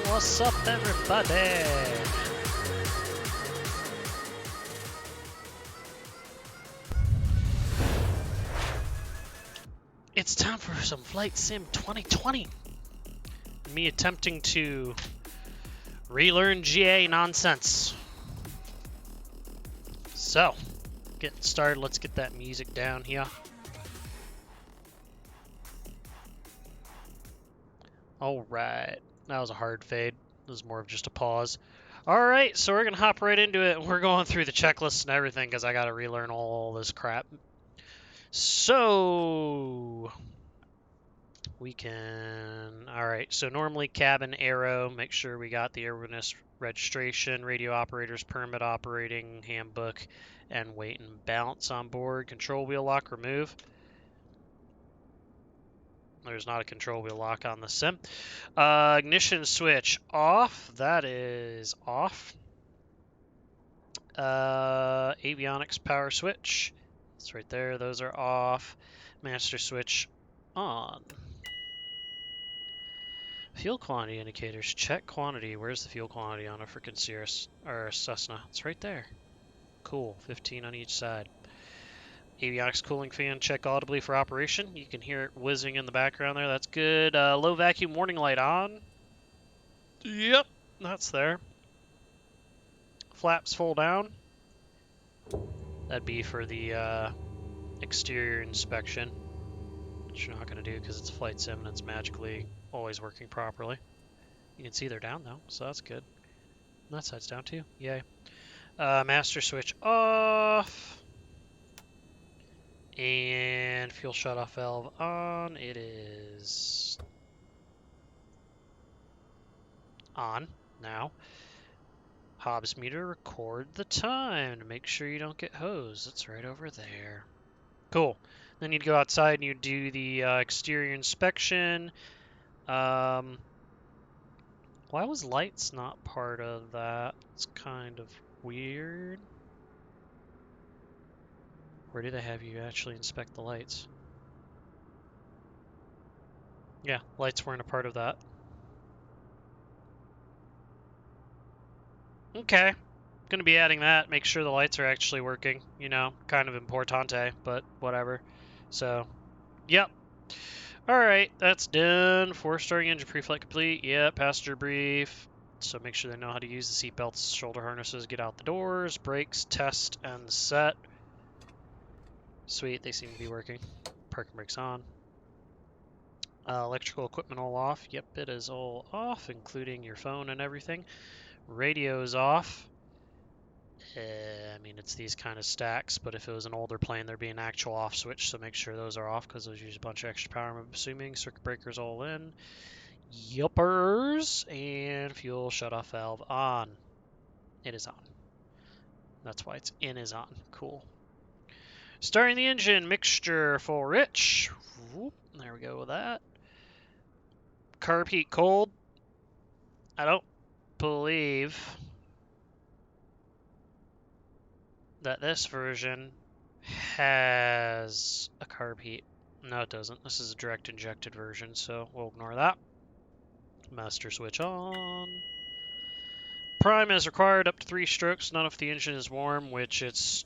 What's up, everybody? It's time for some Flight Sim 2020. Me attempting to relearn GA nonsense. So, getting started, let's get that music down here. Alright, that was a hard fade. It was more of just a pause. Alright, so we're going to hop right into it. We're going through the checklists and everything because I got to relearn all this crap. So, we can... Alright, so normally cabin, aero, make sure we got the airworthiness registration, radio operators, permit operating, handbook, and weight and balance on board. Control wheel lock, remove. There's not a control wheel lock on the sim. Ignition switch off. That is off. Avionics power switch. It's right there. Those are off. Master switch on. Fuel quantity indicators. Check quantity. Where's the fuel quantity on a freaking Cirrus or Cessna? It's right there. Cool. 15 on each side. Avionics cooling fan, check audibly for operation. You can hear it whizzing in the background there. That's good. Low vacuum warning light on. Yep, that's there. Flaps full down. That'd be for the exterior inspection, which you're not going to do because it's a flight sim and it's magically always working properly. You can see they're down though, so that's good. And that side's down too. Yay. Master switch off. And fuel shutoff valve on. It is on now. Hobbs meter, record the time to make sure you don't get hosed. It's right over there. Cool. Then you'd go outside and you do the exterior inspection. Why was lights not part of that? It's kind of weird. Where do they have you actually inspect the lights? Yeah, lights weren't a part of that. Okay. Gonna be adding that. Make sure the lights are actually working. You know, kind of importante, but whatever. So, yep. Alright, that's done. 4-starring engine pre-flight complete. Yeah, passenger brief. So make sure they know how to use the seatbelts, shoulder harnesses, get out the doors, brakes, test, and set. Sweet, they seem to be working. Parking brakes on. Electrical equipment all off. Yep, it is all off, including your phone and everything. Radio's off. I mean, it's these kind of stacks, but if it was an older plane, there'd be an actual off switch, so make sure those are off because those use a bunch of extra power, I'm assuming. Circuit breakers all in. Yuppers. And fuel shutoff valve on. It is on. That's why it's in is on. Cool. Starting the engine, mixture full rich. Whoop, there we go with that. Carb heat cold. I don't believe that this version has a carb heat. No, it doesn't. This is a direct injected version, so we'll ignore that. Master switch on. Prime is required up to 3 strokes, not if the engine is warm, which it's...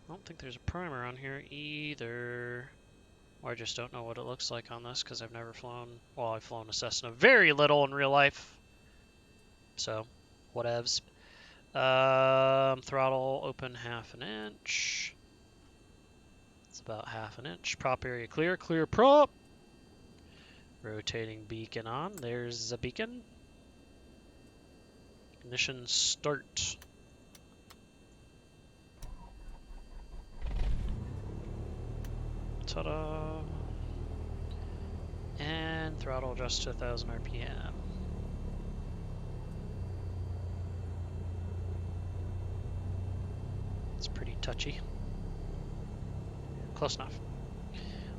I don't think there's a primer on here either. Or I just don't know what it looks like on this because I've never flown... Well, I've flown a Cessna very little in real life. So, whatevs. Throttle open 1/2 inch. It's about 1/2 inch. Prop area clear. Clear prop. Rotating beacon on. There's a beacon. Ignition start. Ta-da. And throttle adjust to 1000 RPM. It's pretty touchy. Close enough.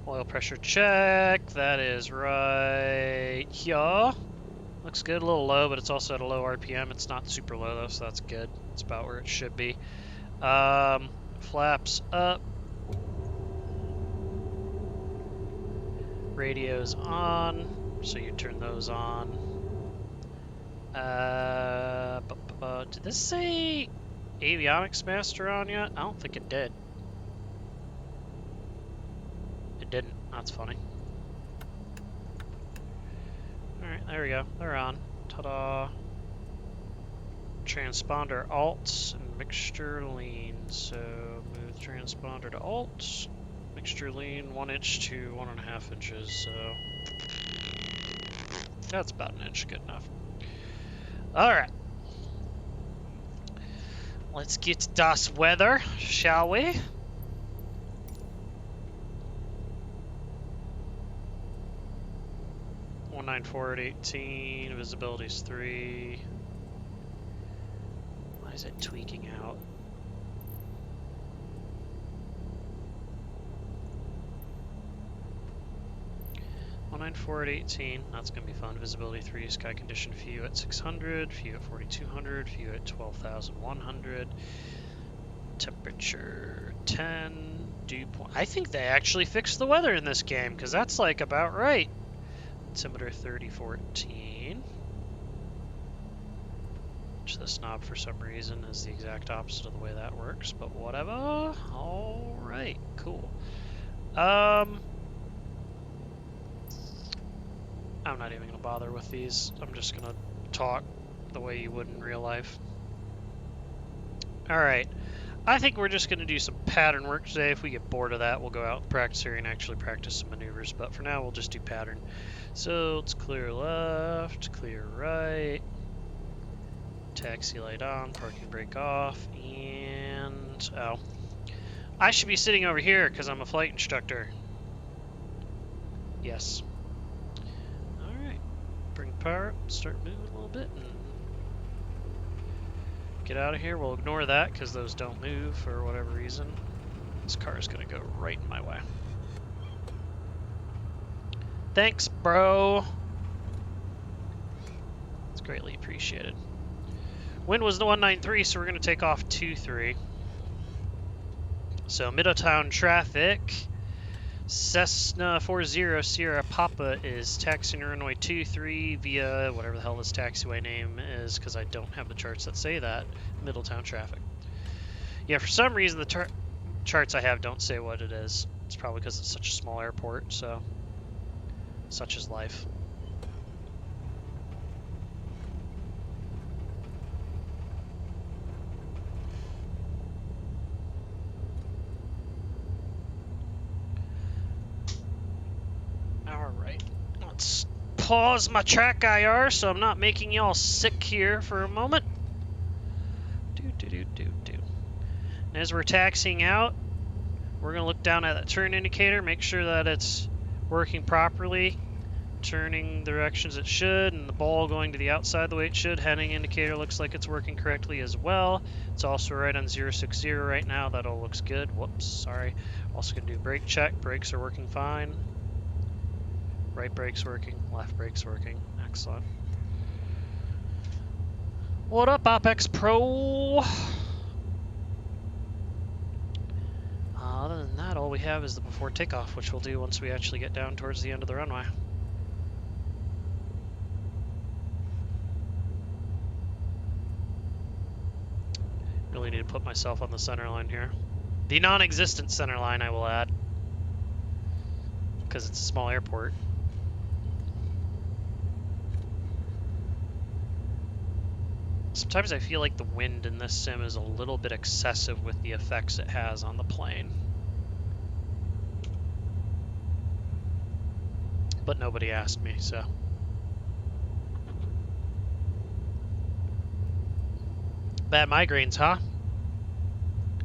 Oil pressure check. That is right here. Looks good. A little low, but it's also at a low RPM. It's not super low though, so that's good. It's about where it should be. Flaps up. Radios on. So you turn those on. Did this say avionics master on yet? I don't think it did. It didn't. That's funny. Alright, there we go. They're on. Ta-da. Transponder alt and mixture lean. So move the transponder to alt. Mixture lean 1 inch to 1.5 inches. So that's about an inch. Good enough. Alright. Let's get das weather, shall we? .194 at 18, visibility's 3. Why is it tweaking out? .194 at 18, that's gonna be fun. Visibility 3, sky condition few at 600, few at 4200, few at 12,100. Temperature 10, dew point. I think they actually fixed the weather in this game, because that's like about right. Altimeter 3014. Which this knob for some reason is the exact opposite of the way that works, but whatever. Alright, cool. I'm not even gonna bother with these. I'm just gonna talk the way you would in real life. Alright. I think we're just going to do some pattern work today. If we get bored of that, we'll go out in the practice area and actually practice some maneuvers. But for now, we'll just do pattern. So let's clear left, clear right, taxi light on, parking brake off, and oh, I should be sitting over here because I'm a flight instructor. Yes. All right, bring power up, start moving a little bit, and get out of here. We'll ignore that because those don't move for whatever reason. This car is going to go right in my way. Thanks, bro. It's greatly appreciated. Wind was the 193, so we're going to take off 23. So Middletown traffic. Cessna 40 Sierra Papa is taxiing runway 23 via whatever the hell this taxiway name is, because I don't have the charts that say that. Middletown traffic. Yeah, for some reason the charts I have don't say what it is. It's probably because it's such a small airport, so such is life. Alright, let's pause my track IR so I'm not making y'all sick here for a moment. And as we're taxiing out, we're going to look down at that turn indicator, make sure that it's working properly, turning the directions it should, and the ball going to the outside the way it should. Heading indicator looks like it's working correctly as well. It's also right on 060 right now. That all looks good. Whoops, sorry. Also going to do brake check. Brakes are working fine. Right brake's working, left brake's working. Excellent. What up, OpEx Pro? Other than that, all we have is the before takeoff, which we'll do once we actually get down towards the end of the runway. Really need to put myself on the center line here. The non-existent center line, I will add, because it's a small airport. Sometimes I feel like the wind in this sim is a little bit excessive with the effects it has on the plane. But nobody asked me, so. Bad migraines, huh?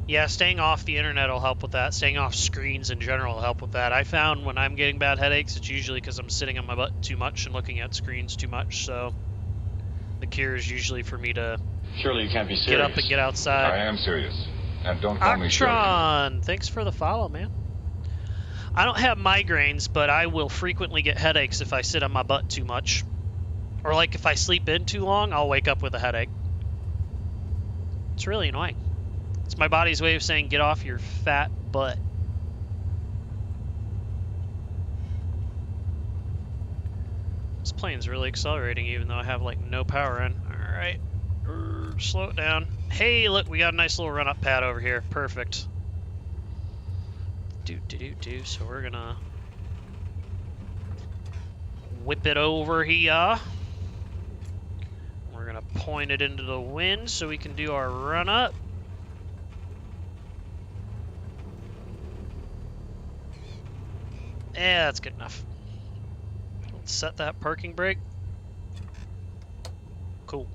Yeah, staying off the internet will help with that. Staying off screens in general will help with that. I found when I'm getting bad headaches, it's usually because I'm sitting on my butt too much and looking at screens too much, so the cure is usually for me to surely you can't be serious. Get up and get outside. I am serious. And don't call me Shirley. Octron, thanks for the follow, man. I don't have migraines, but I will frequently get headaches if I sit on my butt too much. Or like if I sleep in too long, I'll wake up with a headache. It's really annoying. It's my body's way of saying, get off your fat butt. This plane's really accelerating even though I have like no power in. Alright. Slow it down. Hey, look, we got a nice little run-up pad over here. Perfect. So we're gonna whip it over here. We're gonna point it into the wind so we can do our run-up. Yeah, that's good enough. Let's set that parking brake. Cool.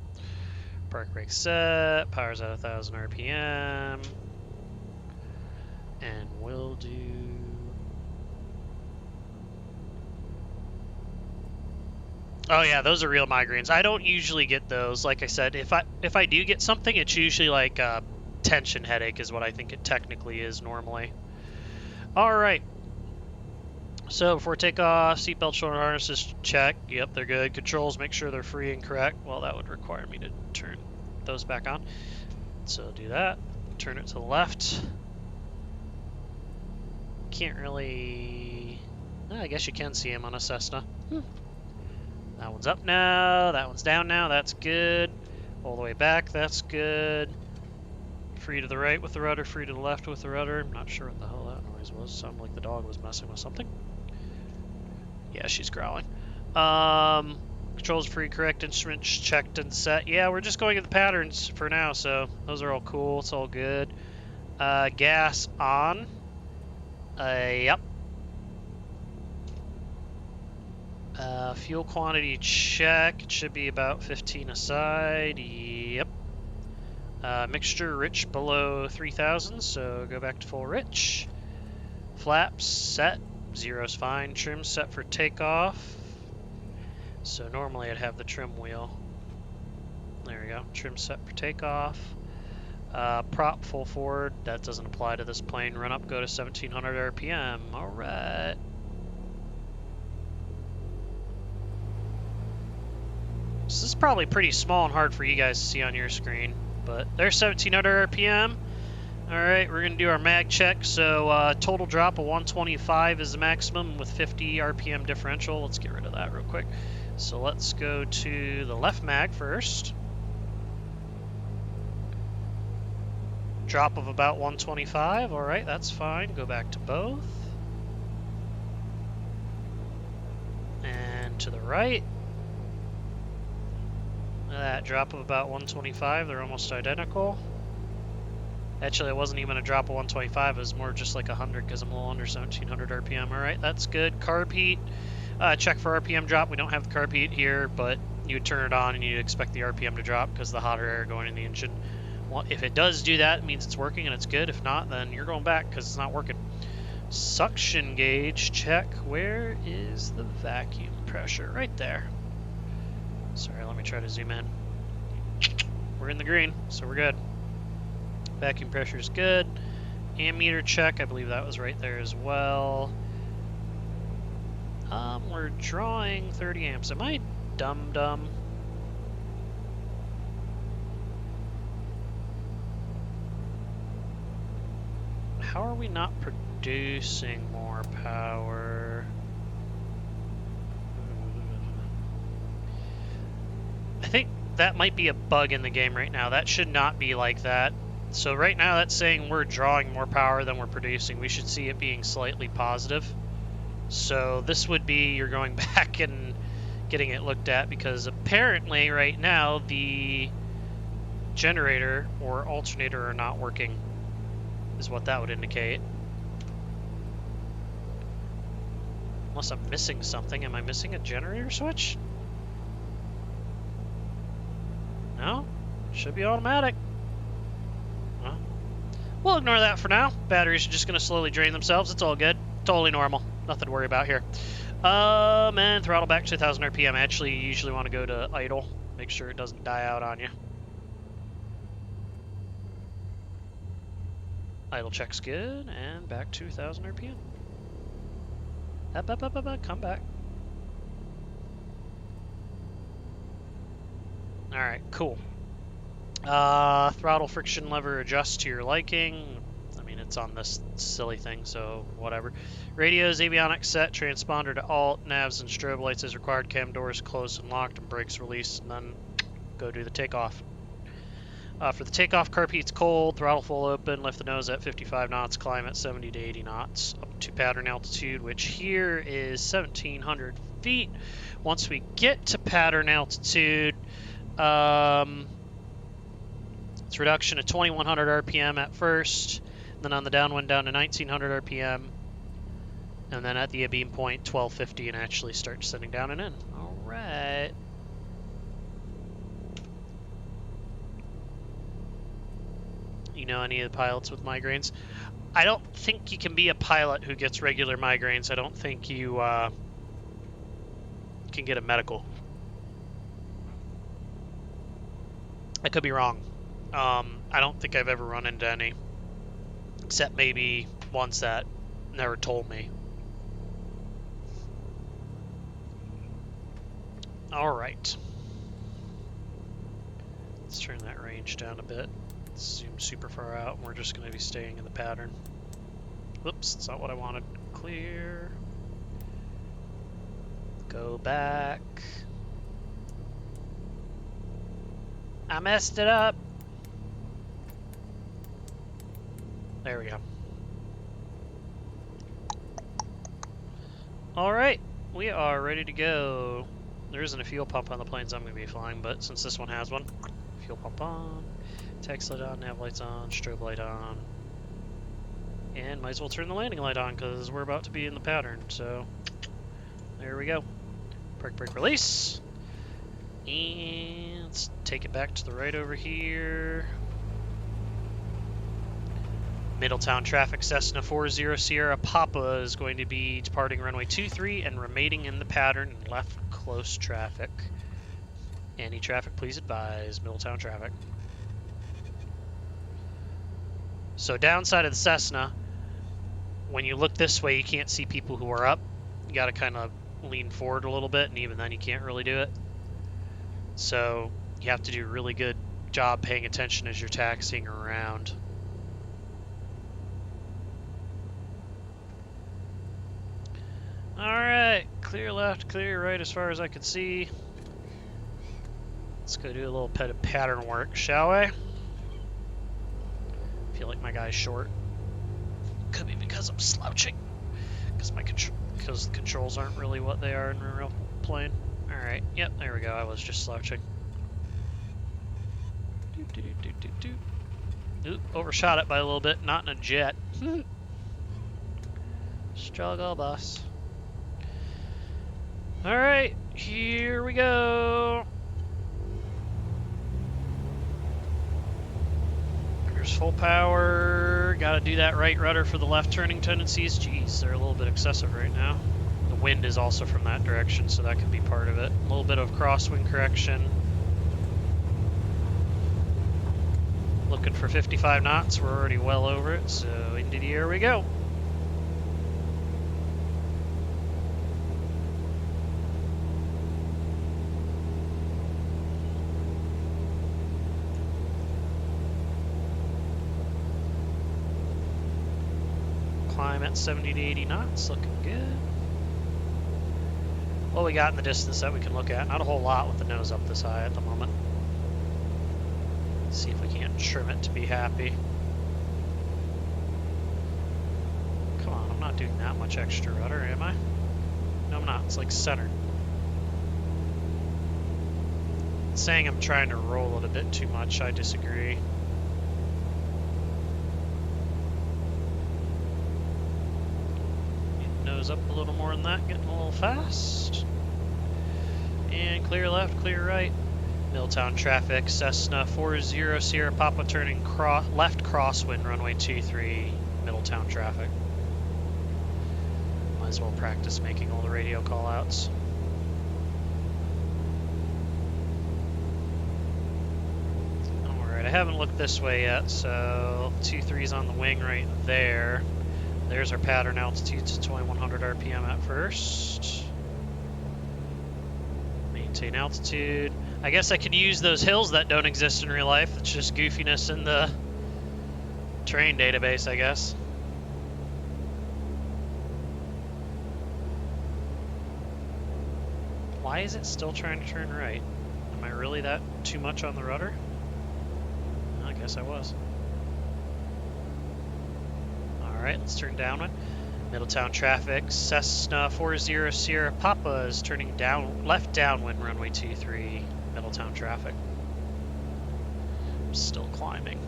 Park brake set. Power's at 1,000 RPM. And we'll do... Oh yeah, those are real migraines. I don't usually get those. Like I said, if I do get something, it's usually like a tension headache is what I think it technically is normally. All right. So before takeoff, seatbelt, shoulder harnesses, check. Yep, they're good. Controls, make sure they're free and correct. Well, that would require me to turn those back on. So do that. Turn it to the left. Can't really... I guess you can see him on a Cessna. That one's up now. That one's down now. That's good. All the way back. That's good. Free to the right with the rudder. Free to the left with the rudder. I'm not sure what the hell that noise was. Sounded like the dog was messing with something. Yeah, she's growling. Controls free, correct instruments checked and set. Yeah, we're just going in the patterns for now, so those are all cool. It's all good. Gas on. Yep. Fuel quantity check. It should be about 15 aside. Yep. Mixture rich below 3,000, so go back to full rich. Flaps set. Zero's fine. Trim set for takeoff. So normally I'd have the trim wheel. There we go. Trim set for takeoff. Prop full forward. That doesn't apply to this plane. Run up, go to 1,700 RPM. All right. This is probably pretty small and hard for you guys to see on your screen, but there's 1,700 RPM. All right, we're gonna do our mag check. So total drop of 125 is the maximum with 50 RPM differential. Let's get rid of that real quick. So let's go to the left mag first. Drop of about 125. All right, that's fine. Go back to both. And to the right. That drop of about 125, they're almost identical. Actually, it wasn't even a drop of 125, it was more just like 100 because I'm a little under 1,700 RPM. All right, that's good. Carb heat, check for RPM drop. We don't have the carb heat here, but you would turn it on and you'd expect the RPM to drop because the hotter air going in the engine. Well, if it does do that, it means it's working and it's good. If not, then you're going back because it's not working. Suction gauge, check. Where is the vacuum pressure? Right there. Sorry, let me try to zoom in. We're in the green, so we're good. Vacuum pressure is good. Ammeter check, I believe that was right there as well. We're drawing 30 amps. Am I dumb? How are we not producing more power? I think that might be a bug in the game right now. That should not be like that. So right now that's saying we're drawing more power than we're producing. We should see it being slightly positive. So this would be you're going back and getting it looked at because apparently right now the generator or alternator are not working is what that would indicate. Unless I'm missing something. Am I missing a generator switch? No? Should be automatic. Well, we'll ignore that for now. Batteries are just going to slowly drain themselves. It's all good. Totally normal. Nothing to worry about here. And throttle back to 1,000 RPM. Actually, you usually want to go to idle. Make sure it doesn't die out on you. Idle check's good. And back to 1,000 RPM. Up. Come back. Alright, cool. Throttle friction lever adjust to your liking. I mean, it's on this silly thing, so whatever. Radios, avionics set, transponder to alt, navs and strobe lights as required, cam doors closed and locked, and brakes released, and then go do the takeoff. For the takeoff, carb heat's cold, throttle full open, lift the nose at 55 knots, climb at 70 to 80 knots, up to pattern altitude, which here is 1,700 feet. Once we get to pattern altitude, it's reduction to 2,100 RPM at first, then on the downwind down to 1,900 RPM, and then at the abeam point, 1,250, and actually start descending down and in. All right. You know any of the pilots with migraines? I don't think you can be a pilot who gets regular migraines. I don't think you can get a medical. I could be wrong. I don't think I've ever run into any, except maybe ones that never told me. All right. Let's turn that range down a bit. Zoom super far out, and we're just going to be staying in the pattern. Whoops, that's not what I wanted. Clear. Go back. I messed it up. There we go. All right, we are ready to go. There isn't a fuel pump on the planes I'm going to be flying, but since this one has one, fuel pump on. Text light on, nav lights on, strobe light on. And might as well turn the landing light on because we're about to be in the pattern. So there we go. Park brake release. And let's take it back to the right over here. Middletown traffic, Cessna 40 Sierra Papa is going to be departing runway 23 and remaining in the pattern in left close traffic. Any traffic, please advise. Middletown traffic. So downside of the Cessna, when you look this way, you can't see people who are up. You got to kind of lean forward a little bit, and even then you can't really do it. So you have to do a really good job paying attention as you're taxiing around. All right, clear left, clear right as far as I can see. Let's go do a little bit of pattern work, shall we? I feel like my guy's short. Could be because I'm slouching. Because the controls aren't really what they are in a real plane. All right, yep, there we go. I was just slouching. Oop, overshot it by a little bit. Not in a jet. Struggle bus. All right, here we go. Here's full power. Got to do that right rudder for the left turning tendencies. Geez, they're a little bit excessive right now. The wind is also from that direction, so that could be part of it. A little bit of crosswind correction. Looking for 55 knots. We're already well over it, so into the air we go. Climb at 70 to 80 knots, looking good. What we got in the distance that we can look at? Not a whole lot with the nose up this high at the moment. Let's see if we can't trim it to be happy. Come on, I'm not doing that much extra rudder, am I? No, I'm not. It's like center. Saying I'm trying to roll it a bit too much, I disagree. Nose up a little more than that, getting a little fast. And clear left, clear right. Middletown traffic, Cessna 40 Sierra Papa turning left crosswind, runway 23, Middletown traffic. Might as well practice making all the radio callouts. Alright, I haven't looked this way yet, so 23's on the wing right there. There's our pattern altitude to 2100 RPM at first. Maintain altitude. I guess I could use those hills that don't exist in real life. It's just goofiness in the terrain database, I guess. Why is it still trying to turn right? Am I really that too much on the rudder? I guess I was. Alright, let's turn downwind. Middletown traffic, Cessna 40 Sierra Papa is turning left downwind, runway 23, Middletown traffic. I'm still climbing.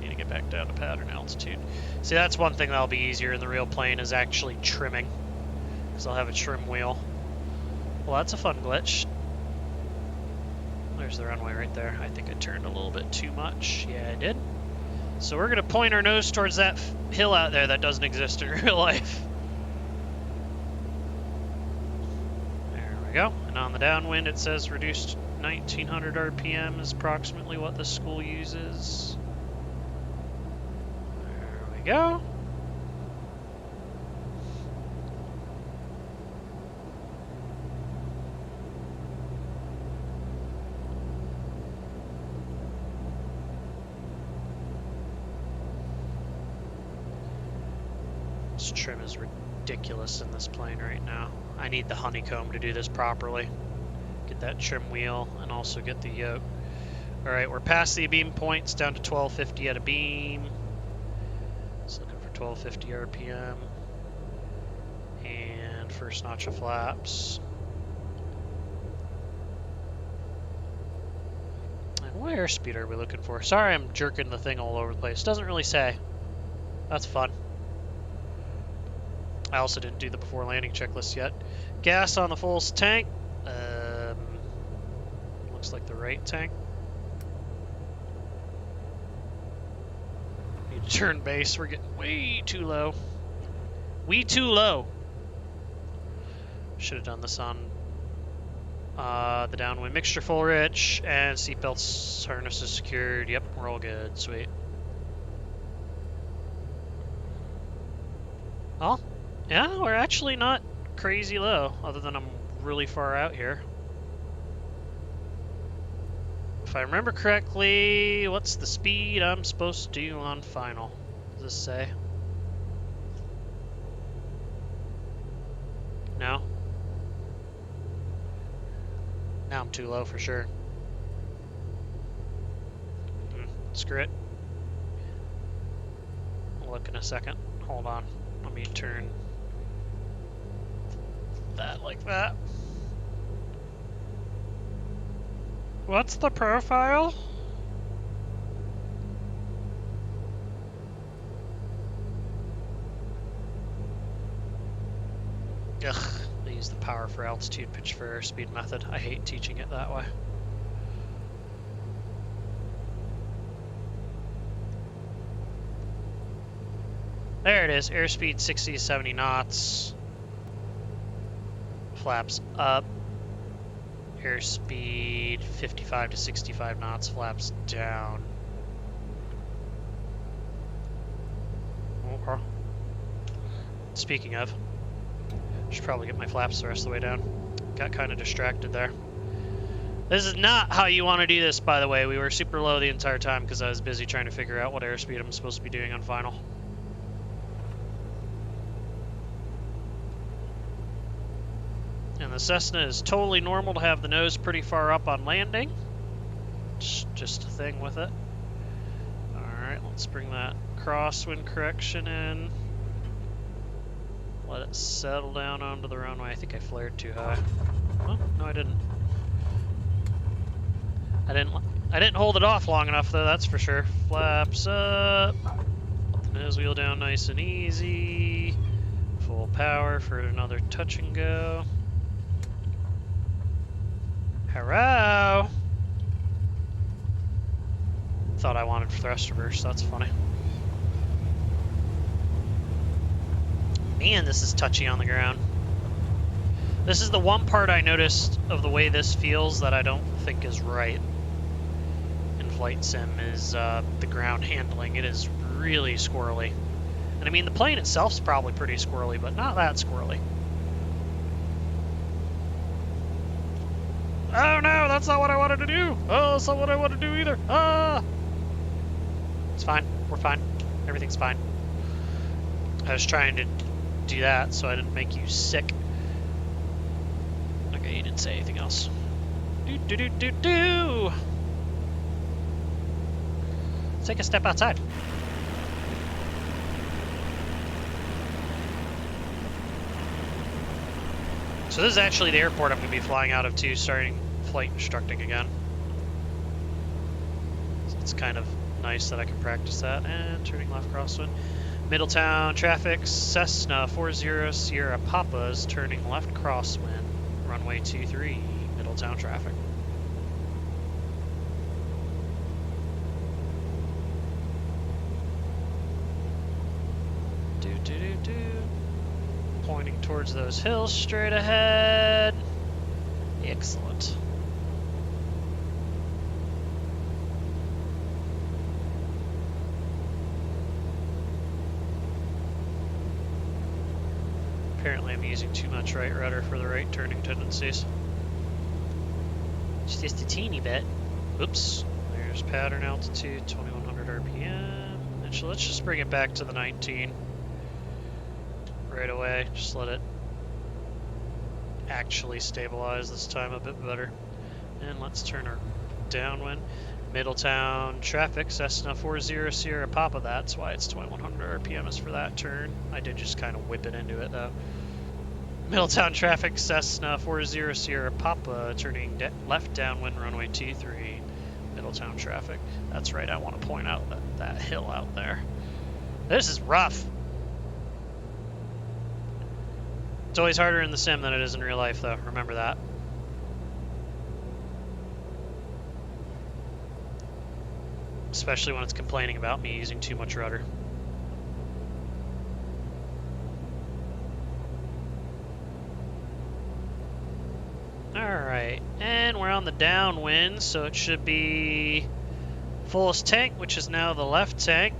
Need to get back down to pattern altitude. See, that's one thing that'll be easier in the real plane is actually trimming, because I'll have a trim wheel. Well, that's a fun glitch. There's the runway right there. I think I turned a little bit too much. Yeah, I did. So we're going to point our nose towards that hill out there that doesn't exist in real life. There we go. And on the downwind it says reduced 1900 RPM is approximately what the school uses. There we go. This trim is ridiculous in this plane right now. I need the honeycomb to do this properly. Get that trim wheel and also get the yoke. Alright, we're past the beam points, down to 1250 at a beam. Just looking for 1250 RPM. And first notch of flaps. And what airspeed are we looking for? Sorry I'm jerking the thing all over the place. Doesn't really say. That's fun. I also didn't do the before landing checklist yet. Gas on the full tank. Looks like the right tank. Need to turn base. We're getting way too low. Too low. Should have done this on the downwind. Mixture full rich and seatbelts harnesses secured. Yep, we're all good. Sweet. Oh. Yeah, we're actually not crazy low, other than I'm really far out here. If I remember correctly, what's the speed I'm supposed to do on final? Does this say? No? Now I'm too low for sure. Screw it. I'll look in a second. Hold on. Let me turn that like that. What's the profile? Ugh, they use the power for altitude, pitch for airspeed method. I hate teaching it that way. There it is, airspeed 60 to 70 knots. Flaps up. Airspeed 55 to 65 knots, flaps down. Okay. Speaking of, I should probably get my flaps the rest of the way down. Got kind of distracted there. This is not how you want to do this, by the way. We were super low the entire time because I was busy trying to figure out what airspeed I'm supposed to be doing on final. And the Cessna is totally normal to have the nose pretty far up on landing. It's just a thing with it. Alright, let's bring that crosswind correction in. Let it settle down onto the runway. I think I flared too high. Oh, no I didn't. I didn't hold it off long enough though, that's for sure. Flaps up. Let the nose wheel down nice and easy. Full power for another touch and go. Hello! Thought I wanted thrust reverse, that's funny. Man, this is touchy on the ground. This is the one part I noticed of the way this feels that I don't think is right in Flight Sim is the ground handling. It is really squirrely. And I mean, the plane itself's probably pretty squirrely, but not that squirrely. Oh no, that's not what I wanted to do! Oh, that's not what I want to do either! Ah! It's fine. We're fine. Everything's fine. I was trying to do that so I didn't make you sick. Okay, you didn't say anything else. Do. Let's take a step outside. So this is actually the airport I'm going to be flying out of too, starting flight instructing again. So it's kind of nice that I can practice that. And turning left crosswind. Middletown traffic, Cessna 40 Sierra Papa is turning left crosswind, runway 23, Middletown traffic. Do. Pointing towards those hills straight ahead. Excellent. Apparently I'm using too much right rudder for the right turning tendencies. It's just a teeny bit. Oops. There's pattern altitude, 2100 RPM. And so let's just bring it back to the 19 right away. Just let it actually stabilize this time a bit better. And let's turn our downwind. Middletown traffic, Cessna 40 Sierra Papa. That's why it's 2100 RPM is for that turn. I did just kind of whip it into it though. Middletown traffic, Cessna 40 Sierra Papa, turning left downwind runway 23. Middletown traffic. That's right, I want to point out that hill out there. This is rough. It's always harder in the sim than it is in real life though, remember that. Especially when it's complaining about me using too much rudder. Alright, and we're on the downwind, so it should be fullest tank, which is now the left tank.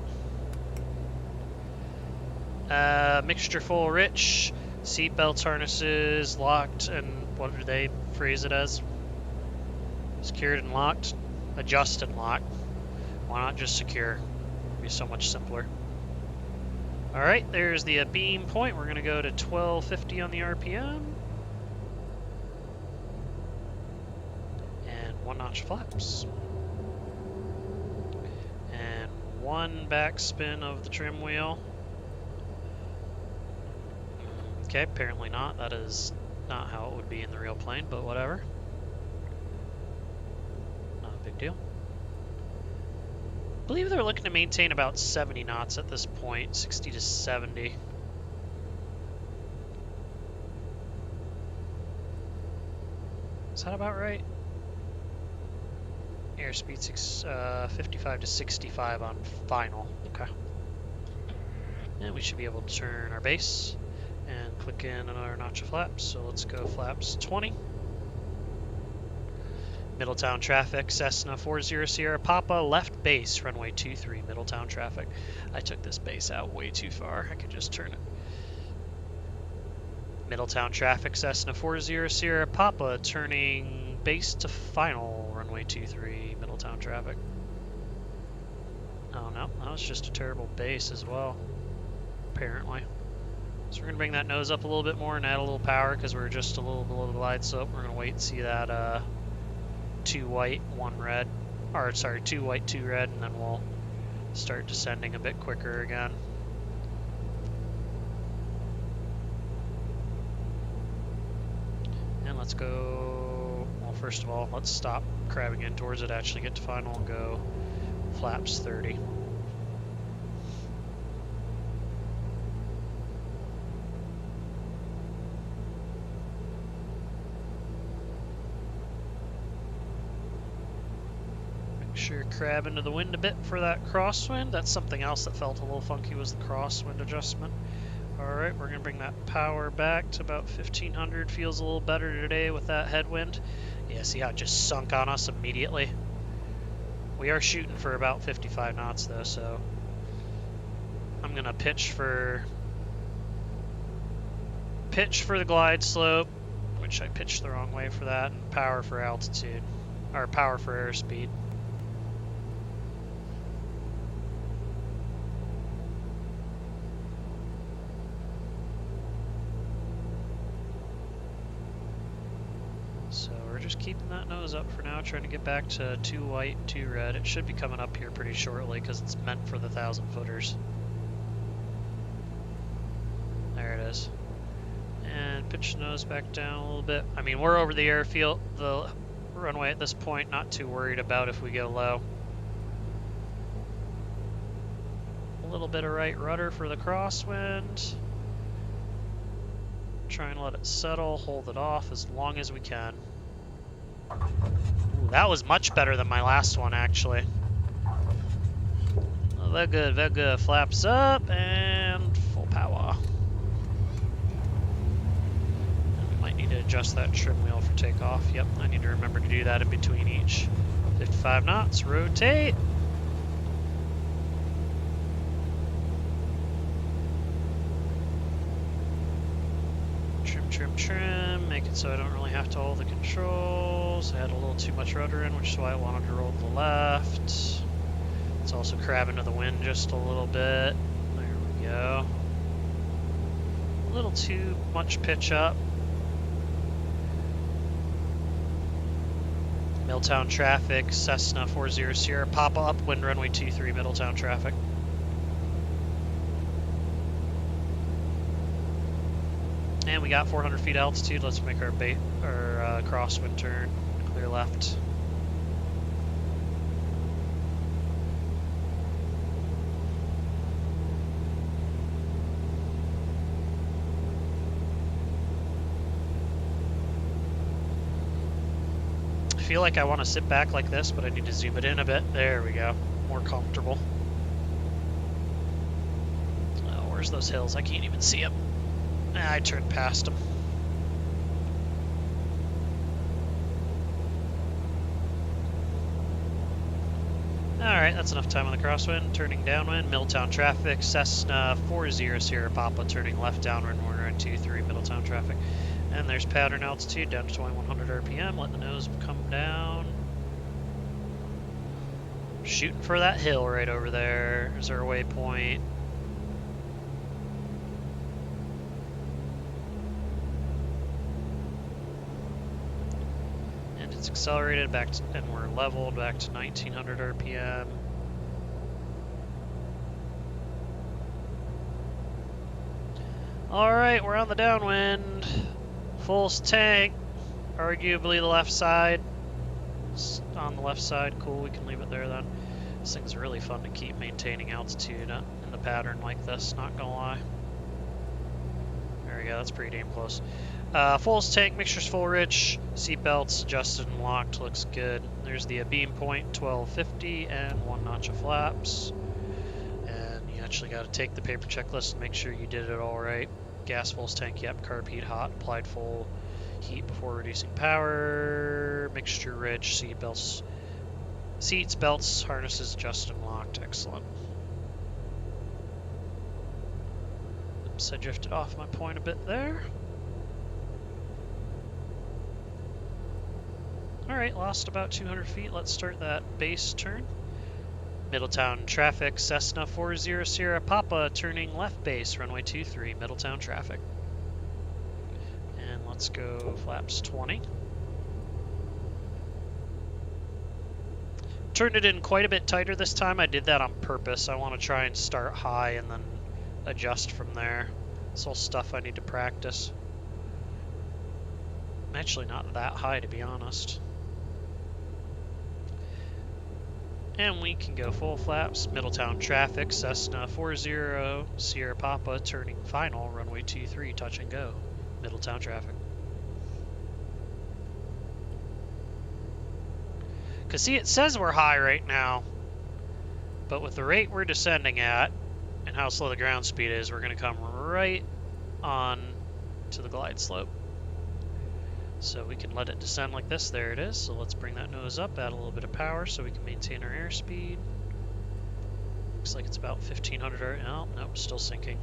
Mixture full rich, seatbelt harnesses locked, and what do they phrase it as? Secured and locked? Adjust and lock. Why not just secure? It'd be so much simpler. Alright, there's the beam point. We're going to go to 1250 on the RPM. And 1 notch flaps. And 1 backspin of the trim wheel. Okay, apparently not. That is not how it would be in the real plane, but whatever. Not a big deal. I believe they're looking to maintain about 70 knots at this point, 60 to 70. Is that about right? Airspeed 55 to 65 on final. Okay. And we should be able to turn our base and click in another notch of flaps. So let's go flaps 20. Middletown traffic, Cessna 40 Sierra Papa, left base, runway 23, Middletown traffic. I took this base out way too far. I could just turn it. Middletown traffic, Cessna 40 Sierra Papa, turning base to final, runway 23, Middletown traffic. Oh no, that was just a terrible base as well, apparently. So we're going to bring that nose up a little bit more and add a little power because we're just a little below the glide slope. We're going to wait and see that 2 white, 1 red, or sorry, 2 white, 2 red, and then we'll start descending a bit quicker again. And let's go, well, first of all, let's stop crabbing in towards it, actually get to final and go flaps 30. Sure, crab into the wind a bit for that crosswind. That's something else that felt a little funky was the crosswind adjustment. Alright, we're going to bring that power back to about 1500. Feels a little better today with that headwind. Yeah, see how it just sunk on us immediately? We are shooting for about 55 knots though, so I'm going to pitch for the glide slope, which I pitched the wrong way for that, and power for altitude, or power for airspeed. just keeping that nose up for now, trying to get back to 2 white, 2 red. It should be coming up here pretty shortly because it's meant for the 1,000-footers. There it is. And pitch the nose back down a little bit. I mean, we're over the airfield, the runway at this point, not too worried about if we go low. A little bit of right rudder for the crosswind. Try and let it settle, hold it off as long as we can. Ooh, that was much better than my last one, actually. Oh, very good, very good. Flaps up and full power. And we might need to adjust that trim wheel for takeoff. Yep, I need to remember to do that in between each. 55 knots, rotate. Trim, make it so I don't really have to hold the controls. I had a little too much rudder in, which is why I wanted to roll to the left. It's also crabbing to the wind just a little bit. There we go. A little too much pitch up. Middletown traffic, Cessna 40 Sierra, pop up, wind runway 23, Middletown traffic. And we got 400 feet altitude. Let's make our crosswind turn. Clear left. I feel like I want to sit back like this, but I need to zoom it in a bit. There we go. More comfortable. Oh, where's those hills? I can't even see them. I turned past them. Alright, that's enough time on the crosswind. Turning downwind, Middletown traffic, Cessna 40 Sierra Papa, turning left downwind, we're on 23, Middletown traffic. And there's pattern altitude down to 2100 RPM, let the nose come down. Shooting for that hill right over there. There's our waypoint. It's accelerated back to, and we're leveled back to 1900 RPM. Alright, we're on the downwind. Full tank. Arguably the left side. It's on the left side, cool, we can leave it there then. This thing's really fun to keep maintaining altitude in the pattern like this, not gonna lie. There we go, that's pretty damn close. Full tank, mixture's full rich, seatbelts adjusted and locked, looks good. There's the beam point, 1250, and 1 notch of flaps. And you actually got to take the paper checklist and make sure you did it all right. Gas full tank, yep, carb heat hot, applied full heat before reducing power, mixture rich, seatbelts, seats, belts, harnesses adjusted and locked, excellent. Oops, I drifted off my point a bit there. Alright, lost about 200 feet. Let's start that base turn. Middletown traffic, Cessna 40 Sierra Papa, turning left base, runway 23, Middletown traffic. And let's go flaps 20. Turned it in quite a bit tighter this time. I did that on purpose. I want to try and start high and then adjust from there. It's all stuff I need to practice. I'm actually not that high, to be honest. And we can go full flaps, Middletown traffic, Cessna 40 Sierra Papa, turning final, runway 23, touch and go, Middletown traffic. Because see, it says we're high right now, but with the rate we're descending at, and how slow the ground speed is, we're going to come right on to the glide slope. So we can let it descend like this. There it is. So let's bring that nose up, add a little bit of power so we can maintain our airspeed. Looks like it's about 1500. Oh, nope, still sinking.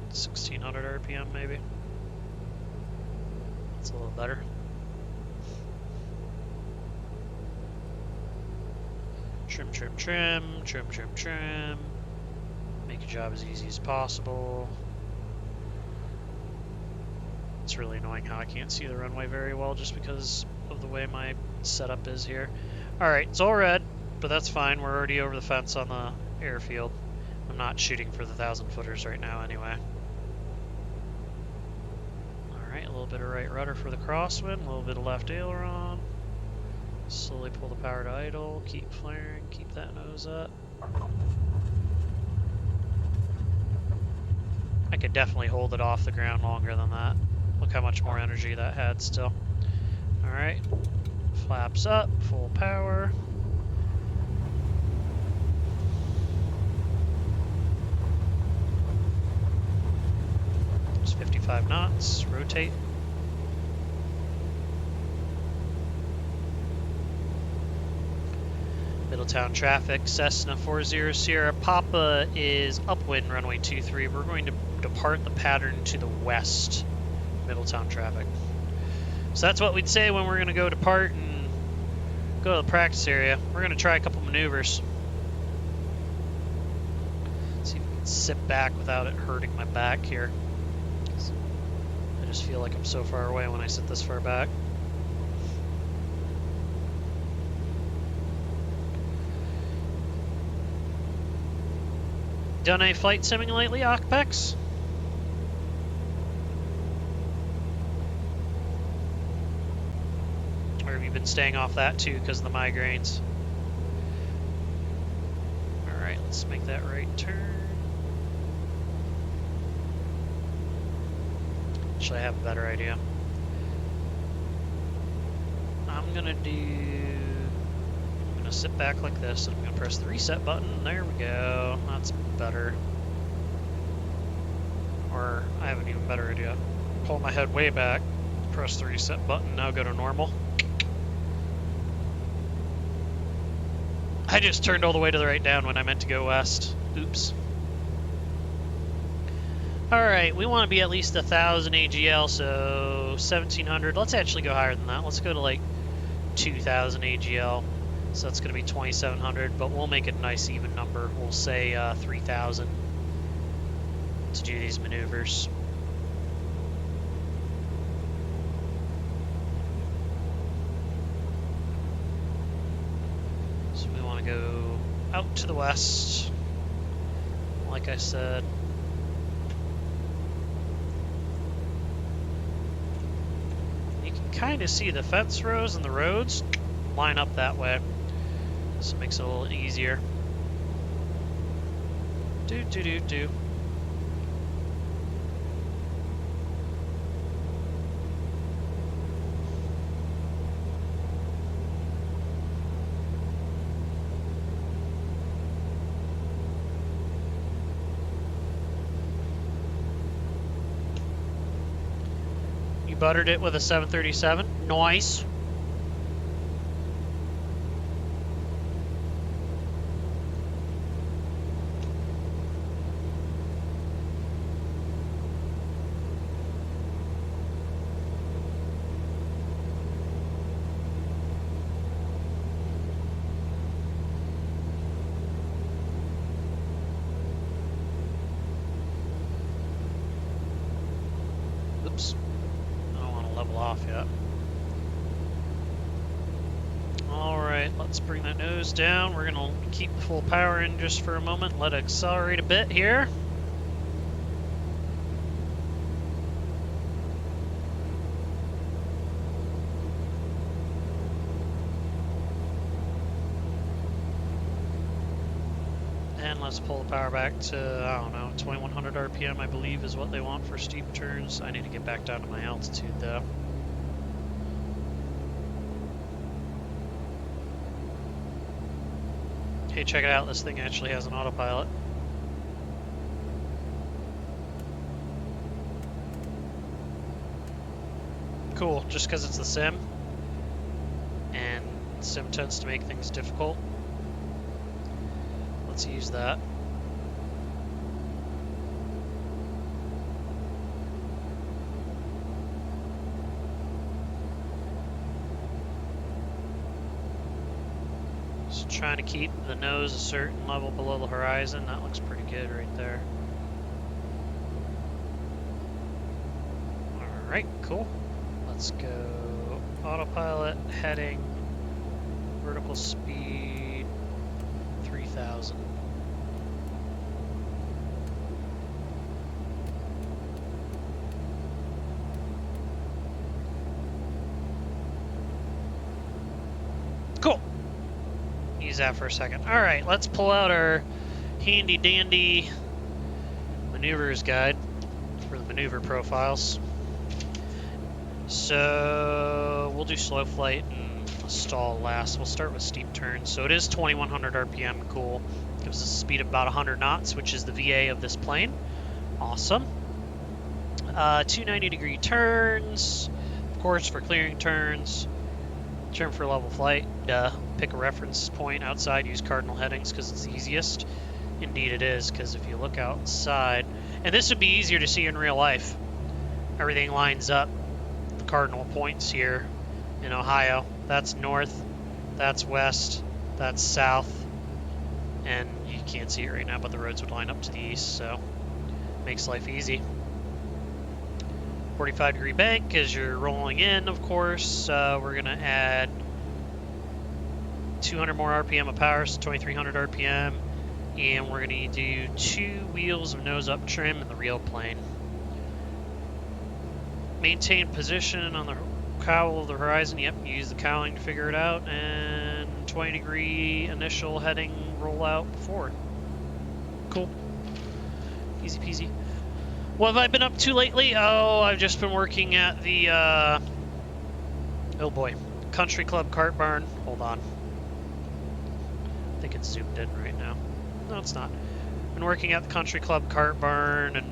1600 RPM maybe. That's a little better. Trim, trim, trim, trim, trim, trim. Make your job as easy as possible. It's really annoying how I can't see the runway very well just because of the way my setup is here. Alright, it's all red, but that's fine. We're already over the fence on the airfield. I'm not shooting for the 1,000-footers right now anyway. Alright, a little bit of right rudder for the crosswind, a little bit of left aileron. Slowly pull the power to idle, keep flaring, keep that nose up. I could definitely hold it off the ground longer than that. Look how much more energy that had still. Alright, flaps up, full power. It's 55 knots, rotate. Middletown traffic, Cessna 40 Sierra Papa is upwind runway 23. We're going to depart the pattern to the west, Middletown traffic. So that's what we'd say when we're going to go depart and go to the practice area. We're going to try a couple maneuvers. See if we can sit back without it hurting my back here. I just feel like I'm so far away when I sit this far back. Done any flight simming lately, Ocpex? Or have you been staying off that too because of the migraines? Alright, let's make that right turn. Actually, I have a better idea. I'm gonna sit back like this, and I'm gonna press the reset button. There we go. That's better. Or I have an even better idea. Pull my head way back, press the reset button, now go to normal. I just turned all the way to the right down when I meant to go west. Oops. Alright, we want to be at least 1,000 AGL, so 1,700. Let's actually go higher than that. Let's go to like 2,000 AGL. So that's going to be 2,700, but we'll make it a nice even number. We'll say 3,000 to do these maneuvers. So we want to go out to the west, like I said. You can kind of see the fence rows and the roads line up that way. So it makes it a little easier. Do. You buttered it with a 737. Nice. Oops. I don't want to level off yet. Alright, let's bring that nose down. We're going to keep full power in just for a moment. Let it accelerate a bit here. And let's pull the power back to, I don't know, 2100 RPM, I believe, is what they want for steep turns. I need to get back down to my altitude, though. Hey, check it out. This thing actually has an autopilot. Cool, just because it's the sim. And sim tends to make things difficult. Let's use that. Just trying to keep the nose a certain level below the horizon. That looks pretty good right there. Alright, cool. Let's go autopilot, heading, vertical speed, 3,000. Cool. Use that for a second. Alright, let's pull out our handy dandy maneuvers guide for the maneuver profiles. So we'll do slow flight and stall last. We'll start with steep turns. So it is 2100 RPM, cool. Gives us a speed of about 100 knots, which is the VA of this plane. Awesome. 290-degree turns, of course, for clearing turns. Trim for level flight. Pick a reference point outside, use cardinal headings because it's the easiest. Indeed it is, because if you look outside, and this would be easier to see in real life, everything lines up. The cardinal points here in Ohio. That's north, that's west, that's south, and you can't see it right now, but the roads would line up to the east, so makes life easy. 45-degree bank as you're rolling in, of course. We're going to add 200 more RPM of power, so 2,300 RPM. And we're going to do 2 wheels of nose-up trim in the real plane. Maintain position on the cowl of the horizon. Yep, use the cowling to figure it out. And 20-degree initial heading rollout before. Cool. Easy peasy. What have I been up to lately? Oh, I've just been working at the, oh boy, Country Club Cart Barn. Hold on. I think it's zoomed in right now. No, it's not. Been working at the Country Club Cart Barn, and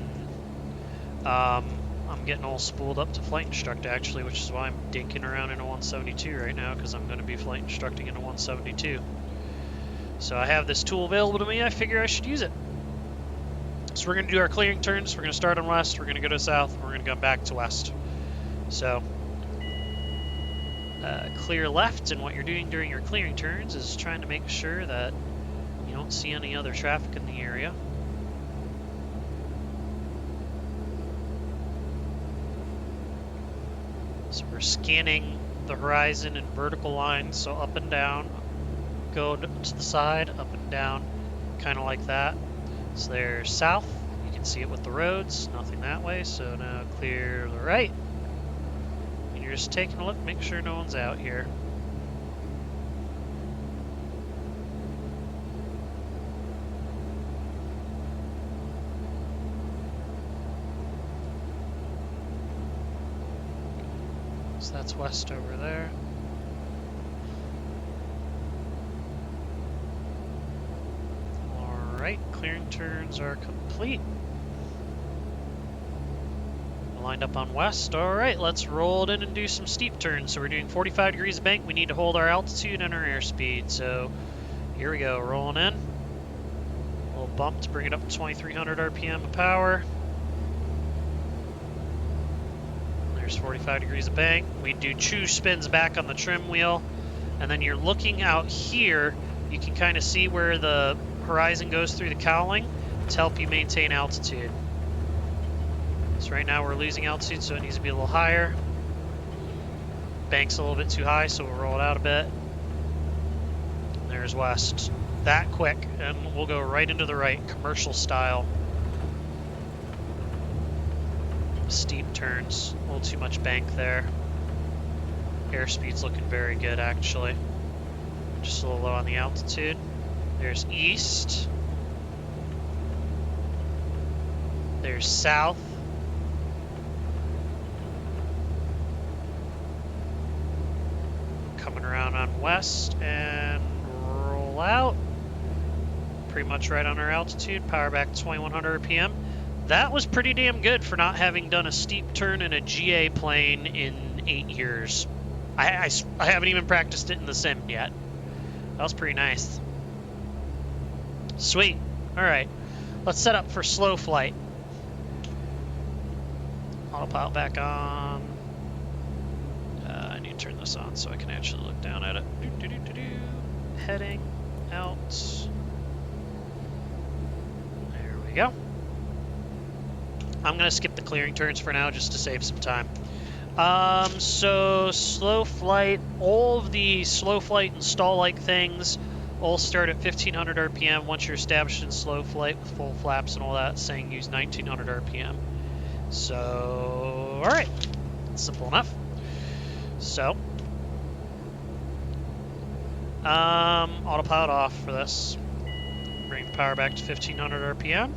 I'm getting all spooled up to flight instructor, actually, which is why I'm dinking around in a 172 right now, because I'm going to be flight instructing in a 172. So I have this tool available to me. I figure I should use it. So we're going to do our clearing turns. We're going to start on west, we're going to go to south, we're going to come back to west. So, clear left, and what you're doing during your clearing turns is trying to make sure that you don't see any other traffic in the area. So we're scanning the horizon in vertical lines, so up and down, go to the side, up and down, kind of like that. So there's south, you can see it with the roads, nothing that way, so now clear the right. And you're just taking a look, make sure no one's out here. So that's west over there. Alright, clearing turns are complete. Lined up on west. Alright, let's roll it in and do some steep turns. So we're doing 45 degrees of bank. We need to hold our altitude and our airspeed. So here we go, rolling in. A little bump to bring it up to 2,300 RPM of power. There's 45 degrees of bank. We do 2 spins back on the trim wheel. And then you're looking out here. You can kind of see where the horizon goes through the cowling to help you maintain altitude. So right now we're losing altitude, so it needs to be a little higher. Bank's a little bit too high, so we'll roll it out a bit. There's west. That quick, and we'll go right into the right, commercial style. Steep turns, a little too much bank there. Airspeed's looking very good, actually. Just a little low on the altitude. There's east. There's south. Coming around on west and roll out. Pretty much right on our altitude. Power back to 2,100 RPM. That was pretty damn good for not having done a steep turn in a GA plane in 8 years. I haven't even practiced it in the sim yet. That was pretty nice. Sweet. Alright. Let's set up for slow flight. Autopilot back on. I need to turn this on so I can actually look down at it. Heading out. There we go. I'm going to skip the clearing turns for now just to save some time. So slow flight, all of the slow flight and stall-like things all start at 1500 RPM once you're established in slow flight with full flaps and all that, saying use 1900 RPM. So, alright, simple enough. So, autopilot off for this. Bring the power back to 1500 RPM.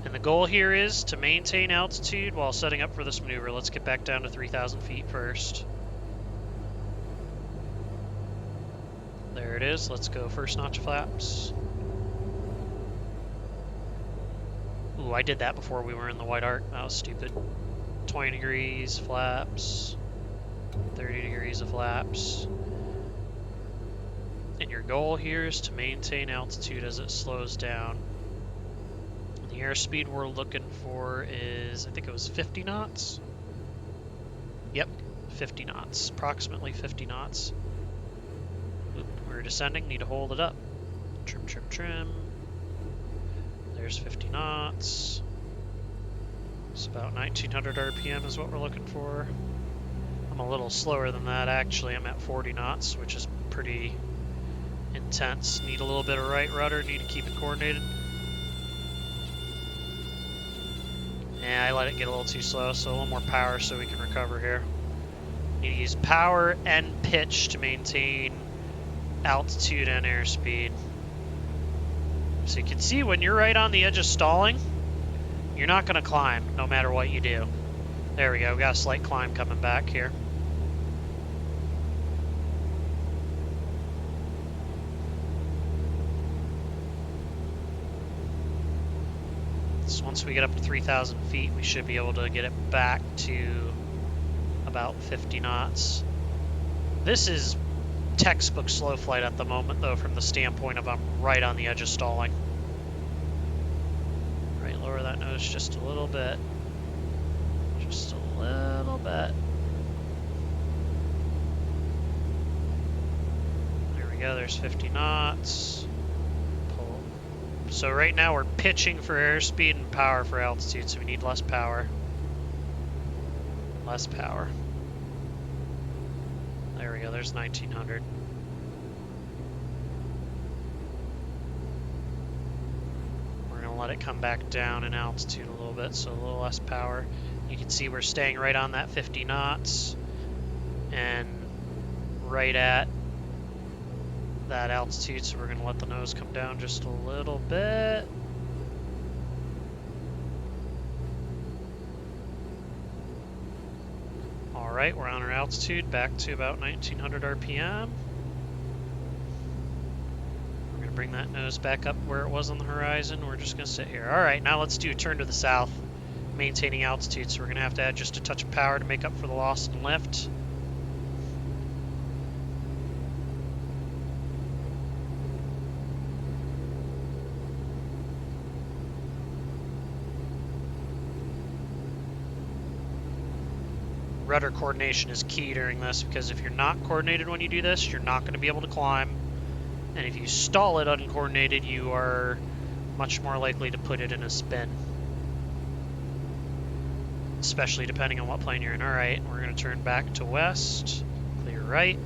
And the goal here is to maintain altitude while setting up for this maneuver. Let's get back down to 3,000 feet first. There it is. Let's go first notch flaps. Ooh, I did that before we were in the white arc. That was stupid. 20 degrees flaps. 30 degrees of flaps. And your goal here is to maintain altitude as it slows down. And the airspeed we're looking for is, I think it was 50 knots? Yep, 50 knots. Approximately 50 knots. Oop, we're descending, need to hold it up. Trim, trim, trim. There's 50 knots. It's about 1900 RPM is what we're looking for. I'm a little slower than that actually. I'm at 40 knots, which is pretty intense. Need a little bit of right rudder, need to keep it coordinated. Yeah, I let it get a little too slow, so a little more power so we can recover here. Need to use power and pitch to maintain altitude and airspeed. So you can see when you're right on the edge of stalling, you're not going to climb no matter what you do. There we go, we got a slight climb coming back here. So once we get up to 3,000 feet, we should be able to get it back to about 50 knots. This is textbook slow flight at the moment, though, from the standpoint of I'm right on the edge of stalling. Right, lower that nose just a little bit. Just a little bit. There we go, there's 50 knots. Pull. So right now we're pitching for airspeed and power for altitude, so we need less power. Less power. There we go, there's 1900. We're going to let it come back down in altitude a little bit, so a little less power. You can see we're staying right on that 50 knots and right at that altitude, so we're going to let the nose come down just a little bit. Alright, we're on our altitude, back to about 1900 RPM. We're going to bring that nose back up where it was on the horizon. We're just going to sit here. Alright, now let's do a turn to the south, maintaining altitude, so we're going to have to add just a touch of power to make up for the loss in lift. Rudder coordination is key during this, because if you're not coordinated when you do this, you're not going to be able to climb. And if you stall it uncoordinated, you are much more likely to put it in a spin. Especially depending on what plane you're in. Alright, we're going to turn back to west, clear right.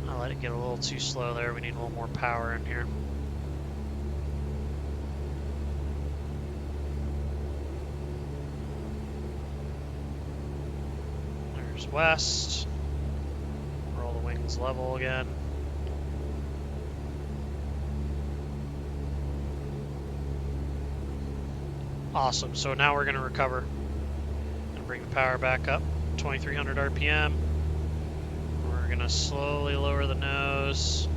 I let it get a little too slow there, we need a little more power in here. West. Roll the wings level again. Awesome, so now we're going to recover. And bring the power back up, 2300 RPM. We're going to slowly lower the nose.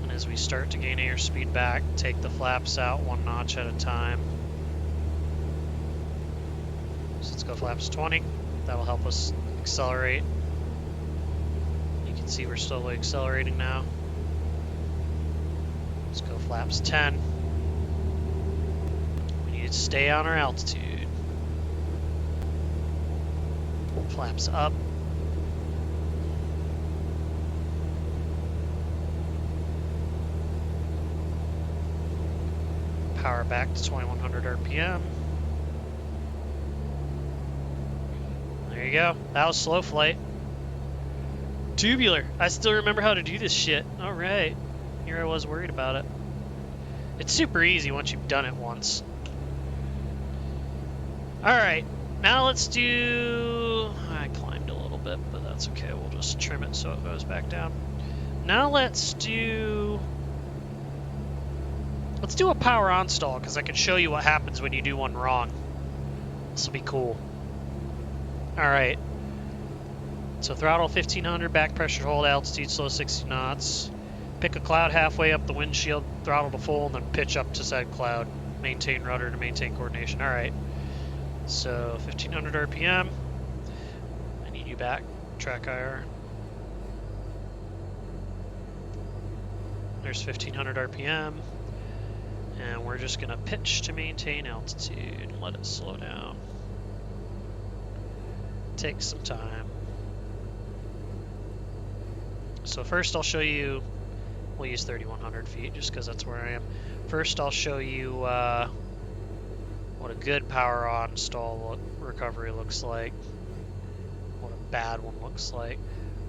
And as we start to gain airspeed back, take the flaps out one notch at a time. So let's go flaps 20. That'll help us accelerate. You can see we're slowly accelerating now. Let's go flaps 10. We need to stay on our altitude. Flaps up. Power back to 2100 RPM. There you go. That was slow flight. Tubular. I still remember how to do this shit. All right. Here I was worried about it. It's super easy once you've done it once. All right. Now let's do... I climbed a little bit, but that's okay. We'll just trim it so it goes back down. Now let's do a power on stall, because I can show you what happens when you do one wrong. This will be cool. All right. So throttle 1500, back pressure hold, altitude slow 60 knots. Pick a cloud halfway up the windshield, throttle to full, and then pitch up to said cloud. Maintain rudder to maintain coordination. All right. So 1500 RPM. I need you back. Track IR. There's 1500 RPM. And we're just gonna pitch to maintain altitude and let it slow down. Take some time. So first I'll show you, we'll use 3100 feet just because that's where I am. First I'll show you what a good power on stall recovery looks like. What a bad one looks like.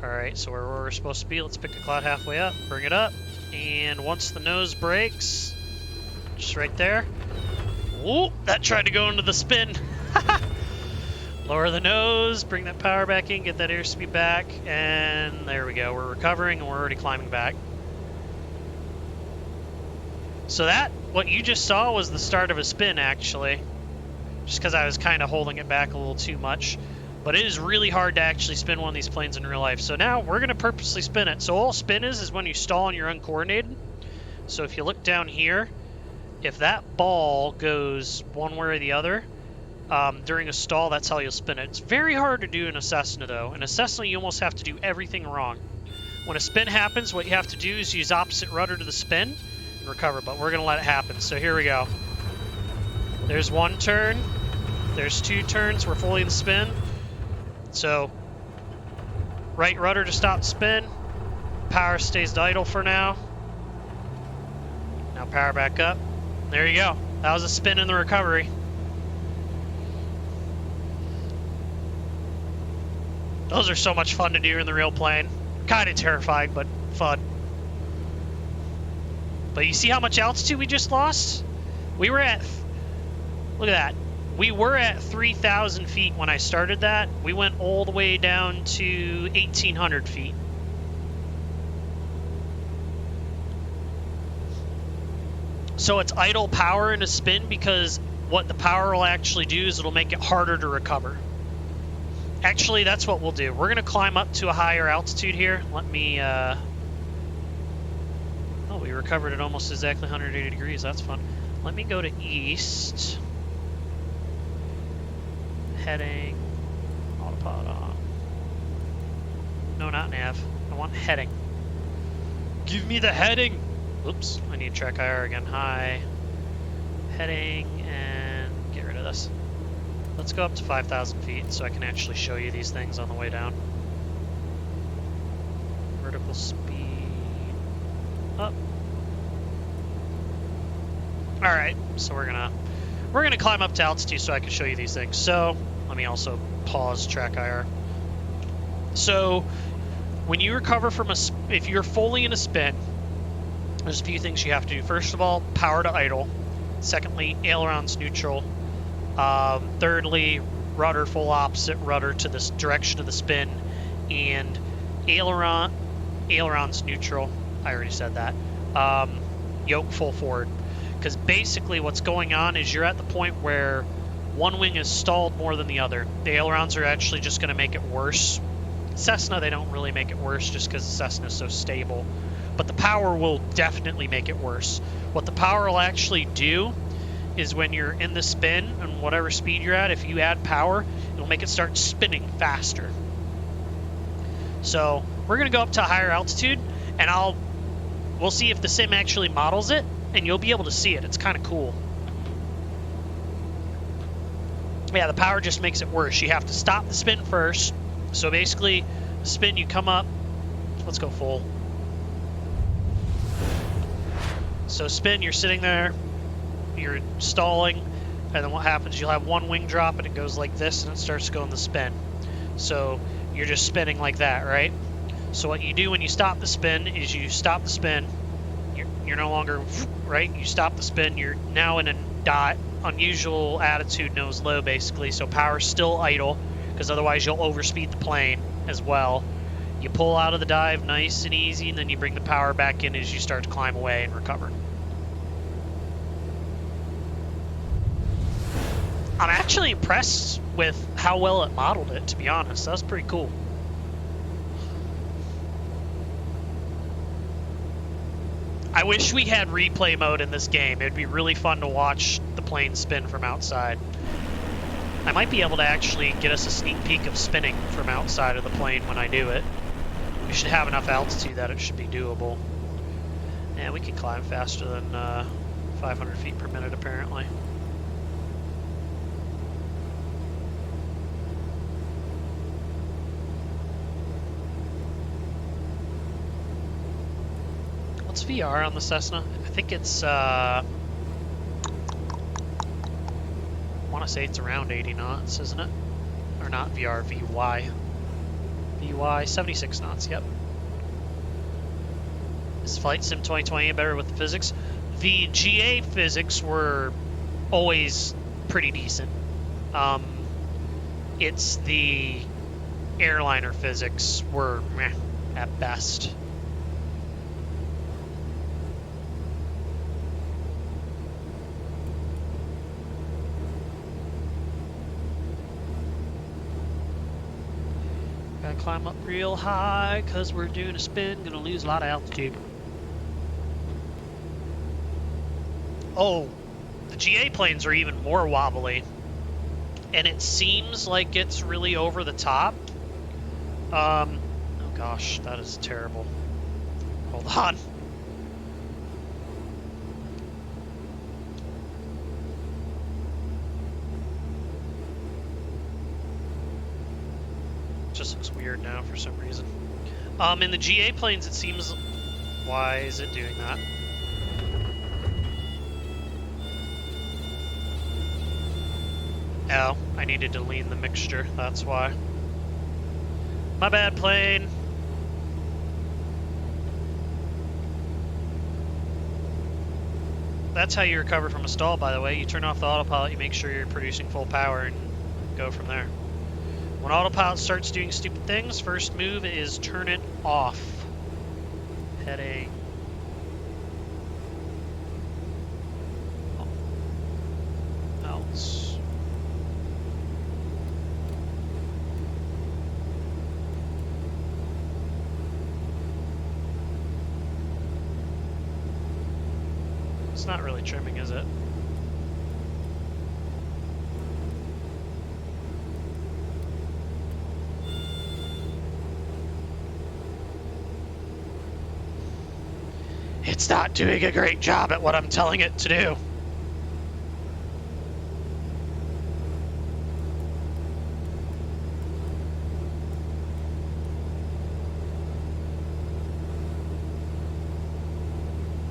Alright, so where we're supposed to be, let's pick a cloud halfway up, bring it up, and once the nose breaks, just right there. Whoop, that tried to go into the spin. Lower the nose, bring that power back in, get that airspeed back, and there we go. We're recovering and we're already climbing back. So that, what you just saw was the start of a spin actually, just because I was kind of holding it back a little too much. But it is really hard to actually spin one of these planes in real life. So now we're going to purposely spin it. So all spin is when you stall and you're uncoordinated. So if you look down here, if that ball goes one way or the other, during a stall, that's how you'll spin it. It's very hard to do in a Cessna, though. In a Cessna, you almost have to do everything wrong. When a spin happens, what you have to do is use opposite rudder to the spin and recover, but we're going to let it happen. So here we go. There's one turn. There's two turns. We're fully in spin. So, right rudder to stop spin. Power stays idle for now. Now power back up. There you go. That was a spin in the recovery. Those are so much fun to do in the real plane. Kind of terrifying, but fun. But you see how much altitude we just lost? We were at, look at that. We were at 3,000 feet when I started that. We went all the way down to 1,800 feet. So it's idle power in a spin because what the power will actually do is it'll make it harder to recover. Actually, that's what we'll do. We're going to climb up to a higher altitude here. Let me... Oh, we recovered at almost exactly 180 degrees. That's fun. Let me go to east. Heading. Autopilot on. No, not nav. I want heading. Give me the heading! Oops, I need track IR again. High. Heading, and get rid of this. Let's go up to 5,000 feet so I can actually show you these things on the way down. Vertical speed up. Alright, so we're gonna climb up to altitude so I can show you these things. So let me also pause track IR. So when you recover from if you're fully in a spin, there's a few things you have to do. First of all, power to idle. Secondly, ailerons neutral. Thirdly, rudder full opposite rudder to this direction of the spin, and ailerons neutral. I already said that. Yoke full forward. Because basically what's going on is you're at the point where one wing is stalled more than the other. The ailerons are actually just going to make it worse. Cessna, they don't really make it worse just because Cessna is so stable. But the power will definitely make it worse. What the power will actually do is when you're in the spin and whatever speed you're at, if you add power, it'll make it start spinning faster. So we're going to go up to a higher altitude, and we'll see if the sim actually models it, and you'll be able to see it. It's kind of cool. Yeah, the power just makes it worse. You have to stop the spin first. So basically, the spin, you come up. Let's go full. So spin, you're sitting there. you're stalling, and then what happens, you'll have one wing drop and it goes like this and it starts to go in the spin. So you're just spinning like that, right? So what you do when you stop the spin is you stop the spin, you're no longer, right? You stop the spin, you're now in a unusual attitude nose low basically, so power's still idle, because otherwise you'll overspeed the plane as well. You pull out of the dive nice and easy, and then you bring the power back in as you start to climb away and recover. I'm actually impressed with how well it modeled it, to be honest. That was pretty cool. I wish we had replay mode in this game. It'd be really fun to watch the plane spin from outside. I might be able to actually get us a sneak peek of spinning from outside of the plane when I do it. We should have enough altitude that it should be doable. And we can climb faster than 500 feet per minute, apparently. What's VR on the Cessna? I think it's, I want to say it's around 80 knots, isn't it? Or not VR, VY. VY, 76 knots, yep. Is Flight Sim 2020 better with the physics? The GA physics were always pretty decent. It's the airliner physics were meh at best. Gotta climb up real high because we're doing a spin, gonna lose a lot of altitude. Oh, the GA planes are even more wobbly, and it seems like it's really over the top. Oh gosh, that is terrible. Hold on. Just looks weird now for some reason. In the GA planes, it seems... Why is it doing that? Oh, I needed to lean the mixture, that's why. My bad, plane. That's how you recover from a stall, by the way. You turn off the autopilot, you make sure you're producing full power, and go from there. When autopilot starts doing stupid things, first move is turn it off. Heading. Else. It's not really trimming, is it? It's not doing a great job at what I'm telling it to do.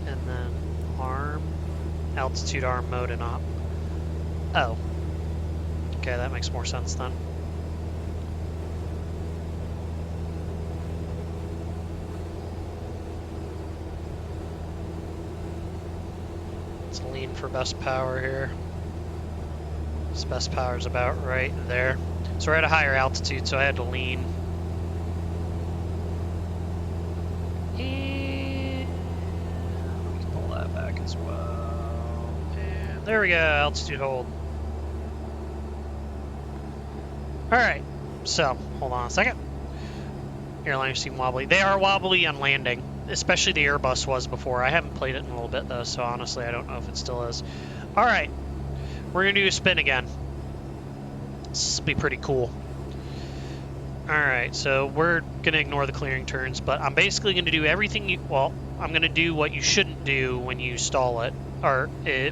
And then arm, altitude arm mode and op. Oh. Okay, that makes more sense then. Lean for best power here. This best power is about right there. So we're at a higher altitude, so I had to lean. And we can pull that back as well. And there we go, altitude hold. Alright, so hold on a second. Airliners seem wobbly. They are wobbly on landing. Especially the Airbus was before. I haven't played it in a little bit though, so honestly I don't know if it still is. Alright, we're going to do a spin again. This will be pretty cool. Alright, so we're going to ignore the clearing turns, but I'm basically going to do everything you... Well, I'm going to do what you shouldn't do when you stall it,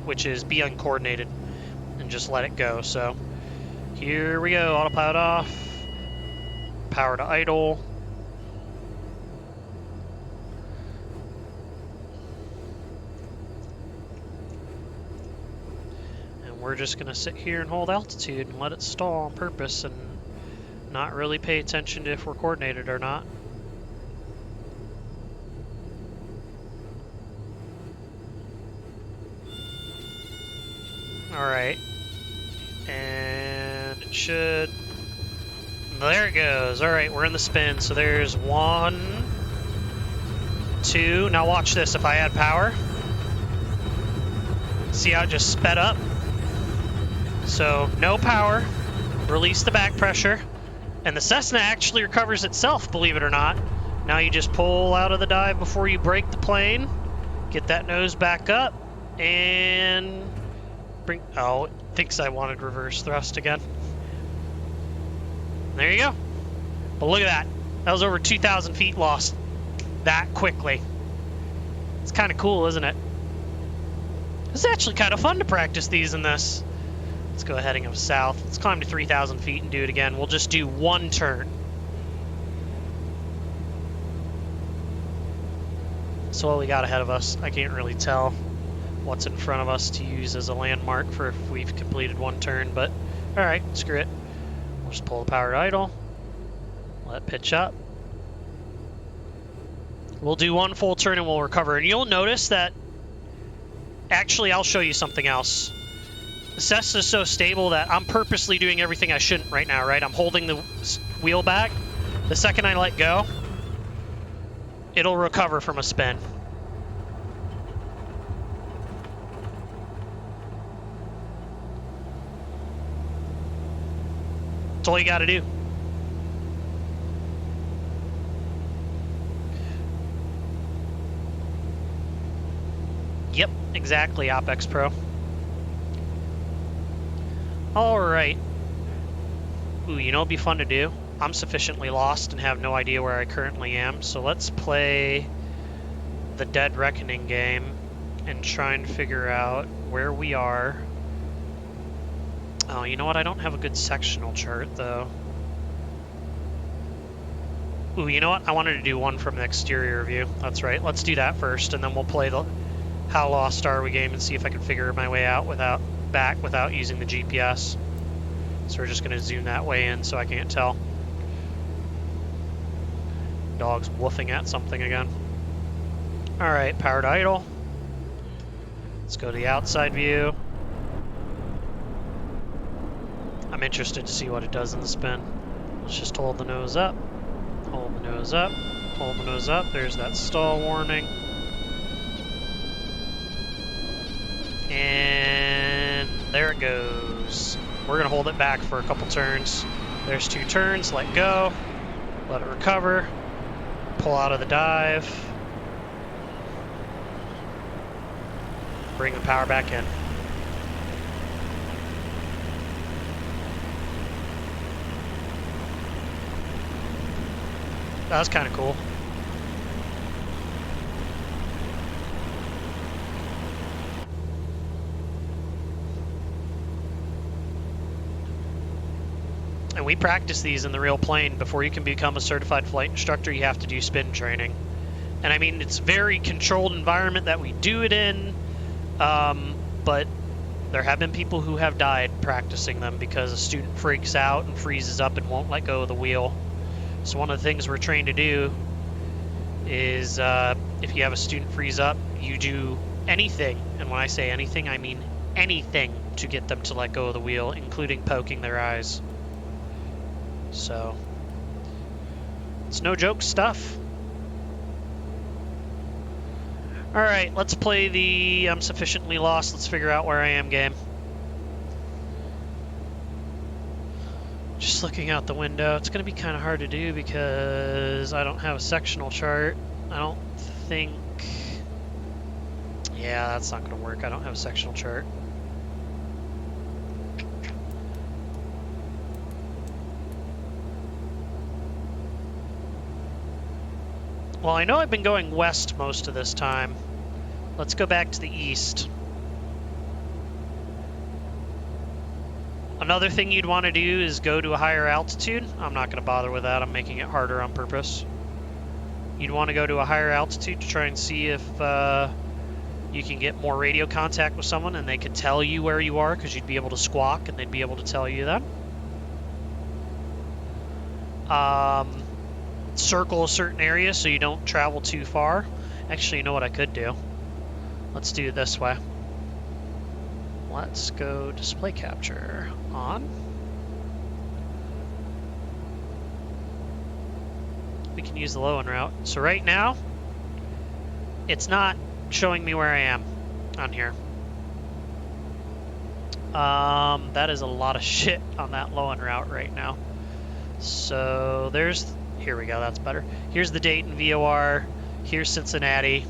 which is be uncoordinated and just let it go. So here we go, autopilot off, power to idle. we're just going to sit here and hold altitude and let it stall on purpose and not really pay attention to if we're coordinated or not. Alright. And it should... There it goes. Alright, we're in the spin. So there's 1, 2. Now watch this. If I add power, see how it just sped up? So no power, release the back pressure, and the Cessna actually recovers itself, believe it or not. Now you just pull out of the dive before you break the plane, get that nose back up, and bring... Oh, it thinks I wanted reverse thrust again. There you go. But look at that. That was over 2,000 feet lost that quickly. It's kind of cool, isn't it? It's actually kind of fun to practice these in this. Let's go heading up south. Let's climb to 3,000 feet and do it again. We'll just do one turn. So what we got ahead of us, I can't really tell what's in front of us to use as a landmark for if we've completed one turn, but alright, screw it. We'll just pull the power to idle. Let pitch up. We'll do one full turn and we'll recover. And you'll notice that, actually, I'll show you something else. The Cessna is so stable that I'm purposely doing everything I shouldn't right now, right? I'm holding the wheel back. The second I let go, it'll recover from a spin. That's all you gotta do. Yep, exactly, OpEx Pro. Alright. Ooh, you know what'd be fun to do? I'm sufficiently lost and have no idea where I currently am, so let's play the Dead Reckoning game and try and figure out where we are. Oh, you know what? I don't have a good sectional chart, though. Ooh, you know what? I wanted to do one from the exterior view. That's right. Let's do that first, and then we'll play the How Lost Are We game and see if I can figure my way out without using the GPS. So we're just going to zoom that way in so I can't tell. Dog's woofing at something again. Alright, powered idle. Let's go to the outside view. I'm interested to see what it does in the spin. Let's just hold the nose up. Hold the nose up. Hold the nose up. There's that stall warning. And there it goes. We're going to hold it back for a couple turns. There's 2 turns. Let go. Let it recover. Pull out of the dive. Bring the power back in. That was kind of cool. And we practice these in the real plane. Before you can become a certified flight instructor, you have to do spin training. And I mean, it's a very controlled environment that we do it in, but there have been people who have died practicing them because a student freaks out and freezes up and won't let go of the wheel. So one of the things we're trained to do is if you have a student freeze up, you do anything, and when I say anything, I mean anything to get them to let go of the wheel, including poking their eyes. So, it's no joke stuff. Alright, let's play the I'm sufficiently lost, let's figure out where I am game. Just looking out the window, it's going to be kind of hard to do because I don't have a sectional chart. I don't think... Yeah, that's not going to work. I don't have a sectional chart. Well, I know I've been going west most of this time. Let's go back to the east. Another thing you'd want to do is go to a higher altitude. I'm not going to bother with that. I'm making it harder on purpose. You'd want to go to a higher altitude to try and see if You can get more radio contact with someone and they could tell you where you are because you'd be able to squawk and they'd be able to tell you then. Circle a certain area so you don't travel too far. Actually, you know what I could do? Let's do it this way. Let's go display capture on. We can use the low end route. So right now, it's not showing me where I am on here. That is a lot of shit on that low end route right now. So here we go, that's better. Here's the Dayton VOR, here's Cincinnati.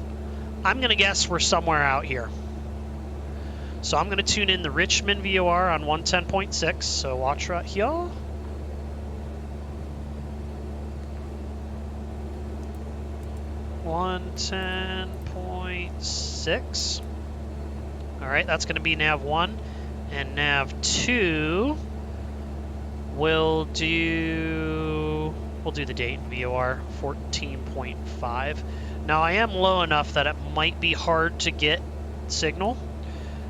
I'm gonna guess we're somewhere out here. So I'm gonna tune in the Richmond VOR on 110.6, so watch right here. .6. All right, that's going to be nav 1, and nav 2 we'll do the Dayton VOR 14.5. Now I am low enough that it might be hard to get signal,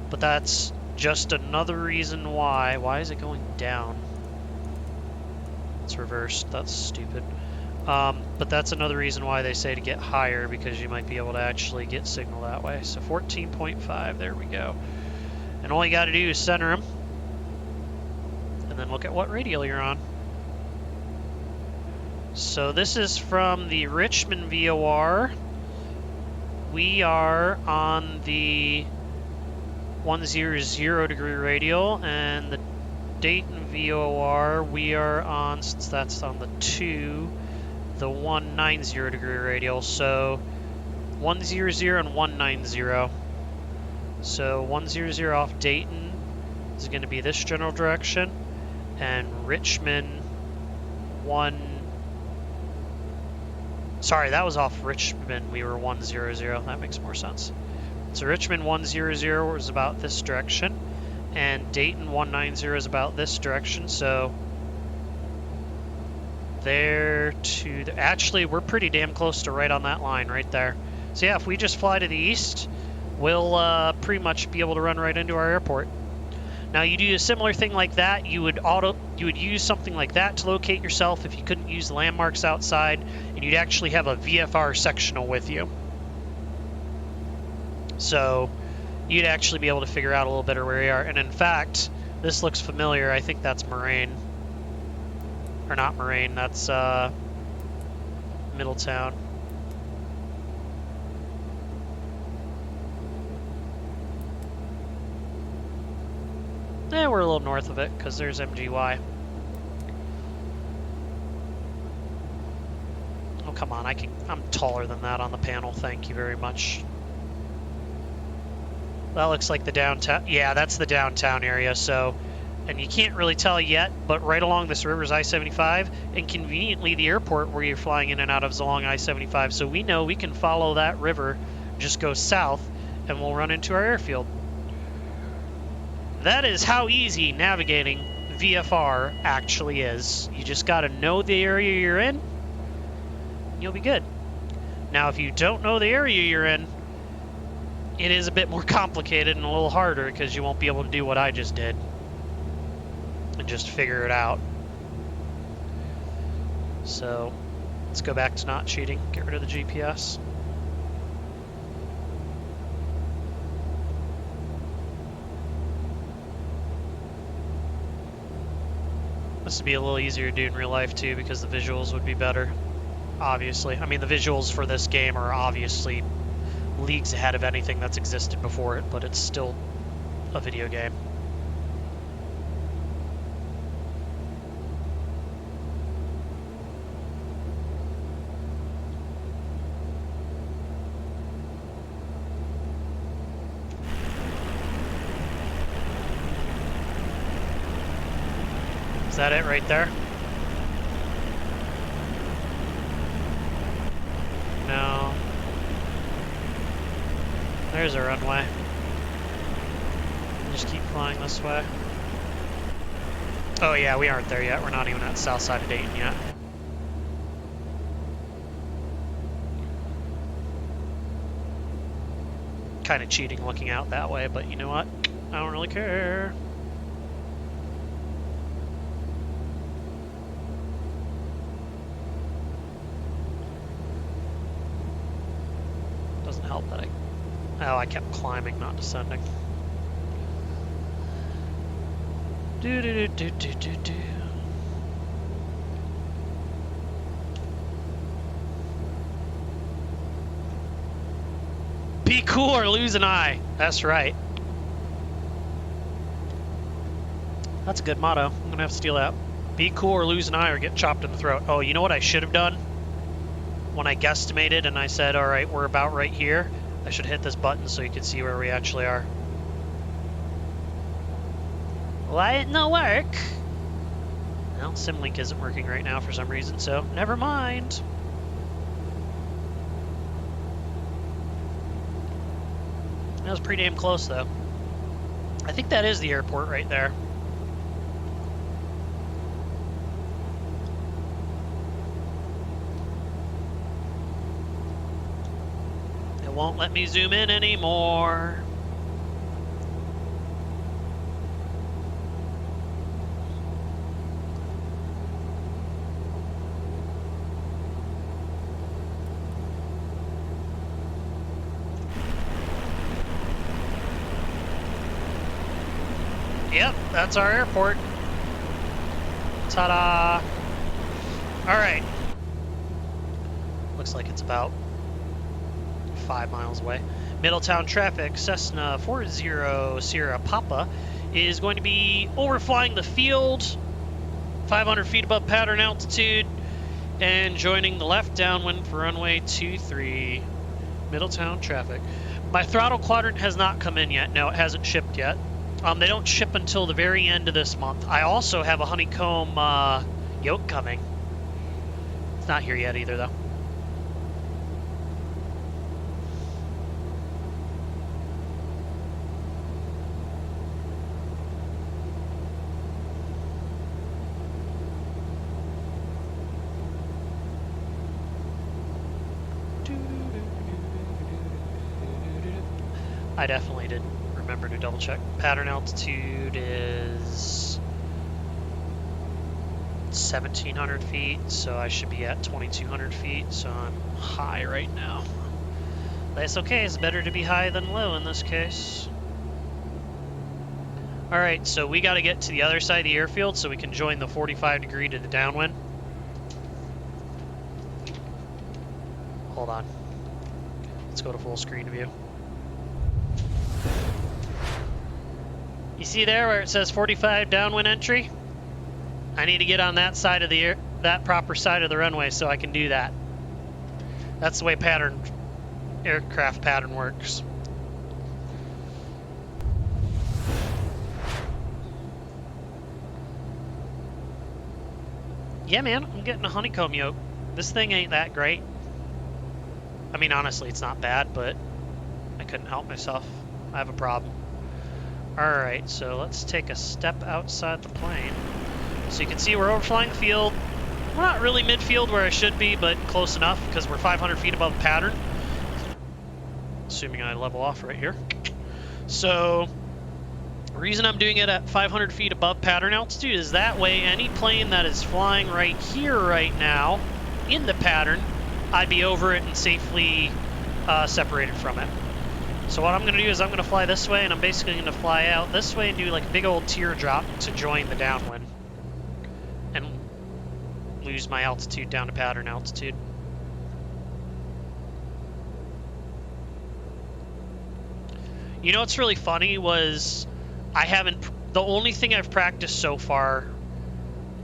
but that's just another reason why. Why is it going down? It's reversed. That's stupid. But that's another reason why they say to get higher, because you might be able to actually get signal that way. So 14.5, there we go. And all you got to do is center them, and then look at what radial you're on. So this is from the Richmond VOR. We are on the 100 degree radial, and the Dayton VOR we are on, since that's on the 2, the 190 degree radial. So 100 and 190. So 100 off Dayton is going to be this general direction, and Richmond sorry, that was off Richmond. We were 100. That makes more sense. So Richmond 100 was about this direction, and Dayton 190 is about this direction. So there to actually, we're pretty damn close to right on that line right there. So yeah, if we just fly to the east, we'll pretty much be able to run right into our airport. Now you do a similar thing like that, you would use something like that to locate yourself if you couldn't use the landmarks outside, and you'd actually have a VFR sectional with you. So you'd actually be able to figure out a little better where you are. And in fact, this looks familiar. I think that's Moraine. Or not Moraine, that's Middletown. Yeah, we're a little north of it because there's MGY. Oh, come on, I'm taller than that on the panel, thank you very much. That looks like the downtown, yeah, that's the downtown area, so, and you can't really tell yet, but right along this river is I-75, and conveniently the airport where you're flying in and out of is along I-75, so we know we can follow that river, just go south, and we'll run into our airfield. That is how easy navigating VFR actually is. You just got to know the area you're in, you'll be good. Now, if you don't know the area you're in, it is a bit more complicated and a little harder because you won't be able to do what I just did and just figure it out. So let's go back to not cheating, get rid of the GPS. This would be a little easier to do in real life too because the visuals would be better, obviously. I mean, the visuals for this game are obviously leagues ahead of anything that's existed before it, but it's still a video game. Is that it right there? No. There's a runway. Just keep flying this way. Oh yeah, we aren't there yet. We're not even at the south side of Dayton yet. kind of cheating looking out that way, but you know what? I don't really care. Doesn't help that I kept climbing, not descending. Do do do do do do do. Be cool or lose an eye. That's right. That's a good motto. I'm gonna have to steal that. Be cool or lose an eye or get chopped in the throat. Oh, you know what I should have done? When I guesstimated and I said, all right, we're about right here, I should hit this button so you can see where we actually are. Why didn't it work? Well, SimLink isn't working right now for some reason, so never mind. That was pretty damn close, though. I think that is the airport right there. It won't let me zoom in anymore. Yep, that's our airport. Ta-da! Alright. Looks like it's about 5 miles away. Middletown traffic, Cessna 40 Sierra Papa, is going to be overflying the field, 500 feet above pattern altitude, and joining the left downwind for runway 23. Middletown traffic. My throttle quadrant has not come in yet. No, it hasn't shipped yet. They don't ship until the very end of this month. I also have a honeycomb yoke coming. It's not here yet either, though. I definitely did remember to double check. Pattern altitude is 1,700 feet, so I should be at 2,200 feet, so I'm high right now. That's okay, it's better to be high than low in this case. Alright, so we gotta get to the other side of the airfield so we can join the 45 degree to the downwind. Hold on. Let's go to full screen view. You see there where it says 45 downwind entry? I need to get on that side of the that proper side of the runway so I can do that. That's the way aircraft pattern works. Yeah, man, I'm getting a honeycomb yoke. This thing ain't that great. I mean, honestly, it's not bad, but I couldn't help myself. I have a problem. Alright, so let's take a step outside the plane. So you can see we're overflying the field. We're not really midfield where I should be, but close enough because we're 500 feet above pattern. Assuming I level off right here. So, the reason I'm doing it at 500 feet above pattern altitude is that way any plane that is flying right here right now in the pattern, I'd be over it and safely separated from it. So what I'm going to do is I'm going to fly this way, and I'm basically going to fly out this way and do like a big old teardrop to join the downwind. And lose my altitude down to pattern altitude. You know what's really funny was the only thing I've practiced so far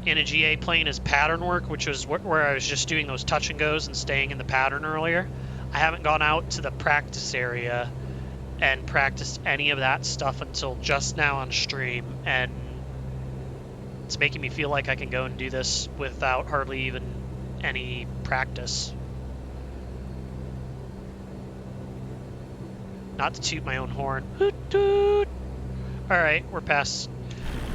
in a GA plane is pattern work, which was where I was just doing those touch and goes and staying in the pattern earlier. I haven't gone out to the practice area and practiced any of that stuff until just now on stream, and it's making me feel like I can go and do this without hardly even any practice. Not to toot my own horn. Hoot toot! Alright, we're past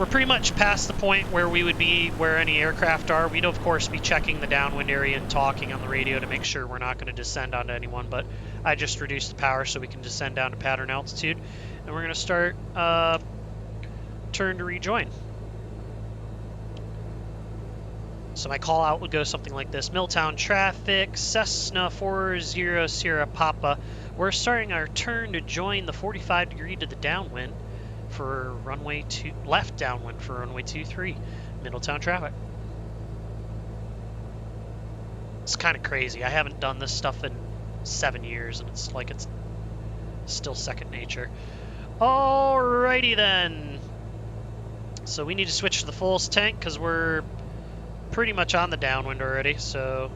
We're pretty much past the point where we would be where any aircraft are. We'd of course be checking the downwind area and talking on the radio to make sure we're not going to descend onto anyone, but I just reduced the power so we can descend down to pattern altitude. And we're going to start turn to rejoin. So my call out would go something like this. Milltown traffic, Cessna 40 Sierra Papa. We're starting our turn to join the 45 degree to the downwind for runway 2, left downwind for runway 23, Middletown traffic. It's kind of crazy. I haven't done this stuff in 7 years, and it's like it's still second nature. Alrighty then. So we need to switch to the fullest tank because we're pretty much on the downwind already. So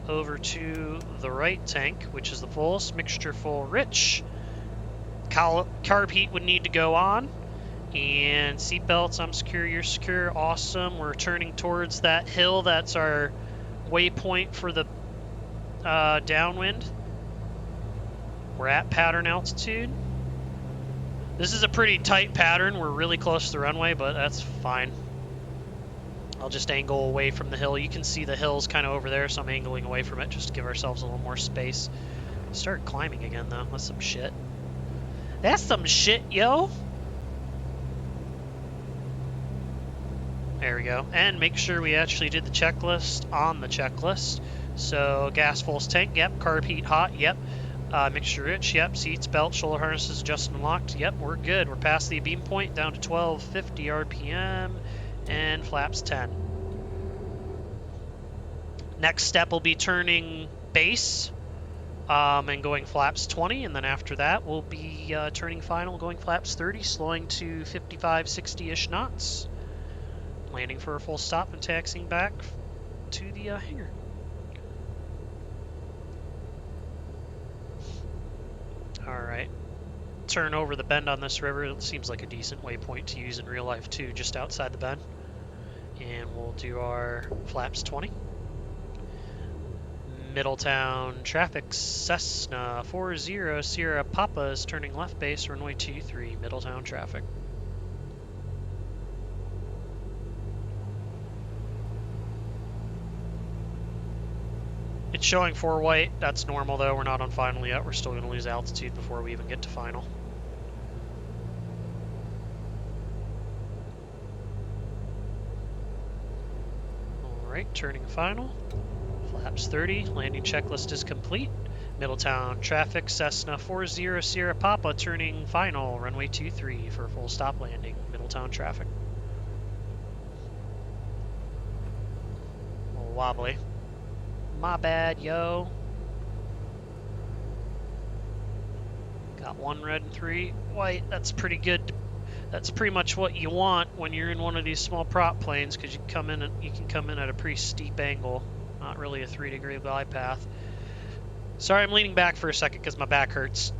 over to the right tank, which is the fullest, mixture full rich. Carb heat would need to go on, and seatbelts, I'm secure, you're secure, awesome. We're turning towards that hill. That's our waypoint for the downwind. We're at pattern altitude. This is a pretty tight pattern. We're really close to the runway, but that's fine. I'll just angle away from the hill. You can see the hill's kind of over there, so I'm angling away from it just to give ourselves a little more space. Start climbing again, though. That's some shit. That's some shit, yo. There we go. And make sure we actually did the checklist on the checklist. So gas fullest tank, yep. Carb heat hot, yep. Mixture rich, yep. Seats, belt, shoulder harnesses adjusted and locked, yep. We're good. We're past the beam point, down to 1250 RPM, and flaps 10. Next step will be turning base. And going flaps 20, and then after that we'll be turning final, going flaps 30, slowing to 55, 60-ish knots, landing for a full stop and taxiing back to the hangar. Alright, turn over the bend on this river. It seems like a decent waypoint to use in real life too, just outside the bend. And we'll do our flaps 20. Middletown traffic, Cessna 40 Sierra Papa is turning left base, runway 23, Middletown traffic. It's showing 4 white, that's normal though, we're not on final yet, we're still going to lose altitude before we even get to final. Alright, turning final. Flaps 30, landing checklist is complete. Middletown traffic, Cessna 40 Sierra Papa turning final, runway 23 for a full stop landing, Middletown traffic. A little wobbly. My bad, yo. Got 1 red and 3 white, that's pretty good. That's pretty much what you want when you're in one of these small prop planes, because you can come in at a pretty steep angle. Not really a 3-degree glide path. Sorry, I'm leaning back for a second because my back hurts.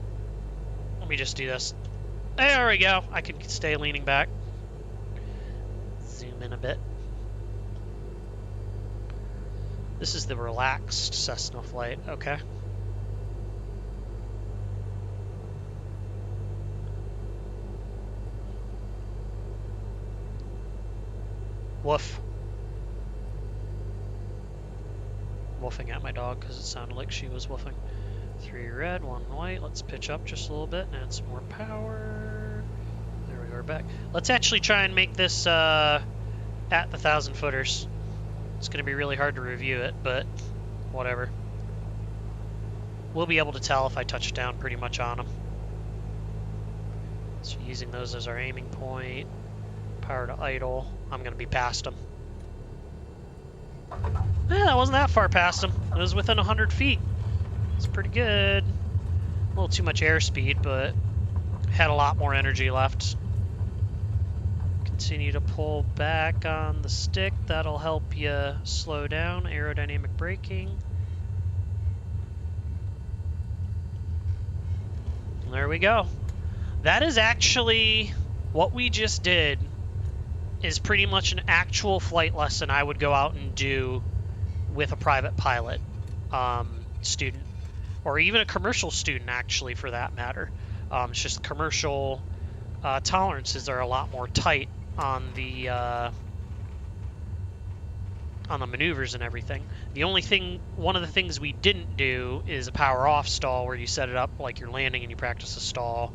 Let me just do this. There we go. I can stay leaning back. Zoom in a bit. This is the relaxed Cessna flight. Okay. Woof. Woofing at my dog because it sounded like she was woofing. 3 red, 1 white. Let's pitch up just a little bit and add some more power. There we go, we're back. Let's actually try and make this at the 1,000 footers. It's going to be really hard to review it, but whatever. We'll be able to tell if I touch down pretty much on them. So using those as our aiming point. Power to idle. I'm going to be past them. Yeah, that wasn't that far past him. It was within 100 feet. It's pretty good. A little too much airspeed, but had a lot more energy left. Continue to pull back on the stick. That'll help you slow down. Aerodynamic braking. There we go. That is actually what we just did. Is pretty much an actual flight lesson I would go out and do with a private pilot student, or even a commercial student, actually, for that matter. It's just commercial tolerances are a lot more tight on the maneuvers and everything. The only thing, one of the things we didn't do is a power off stall where you set it up like you're landing and you practice a stall.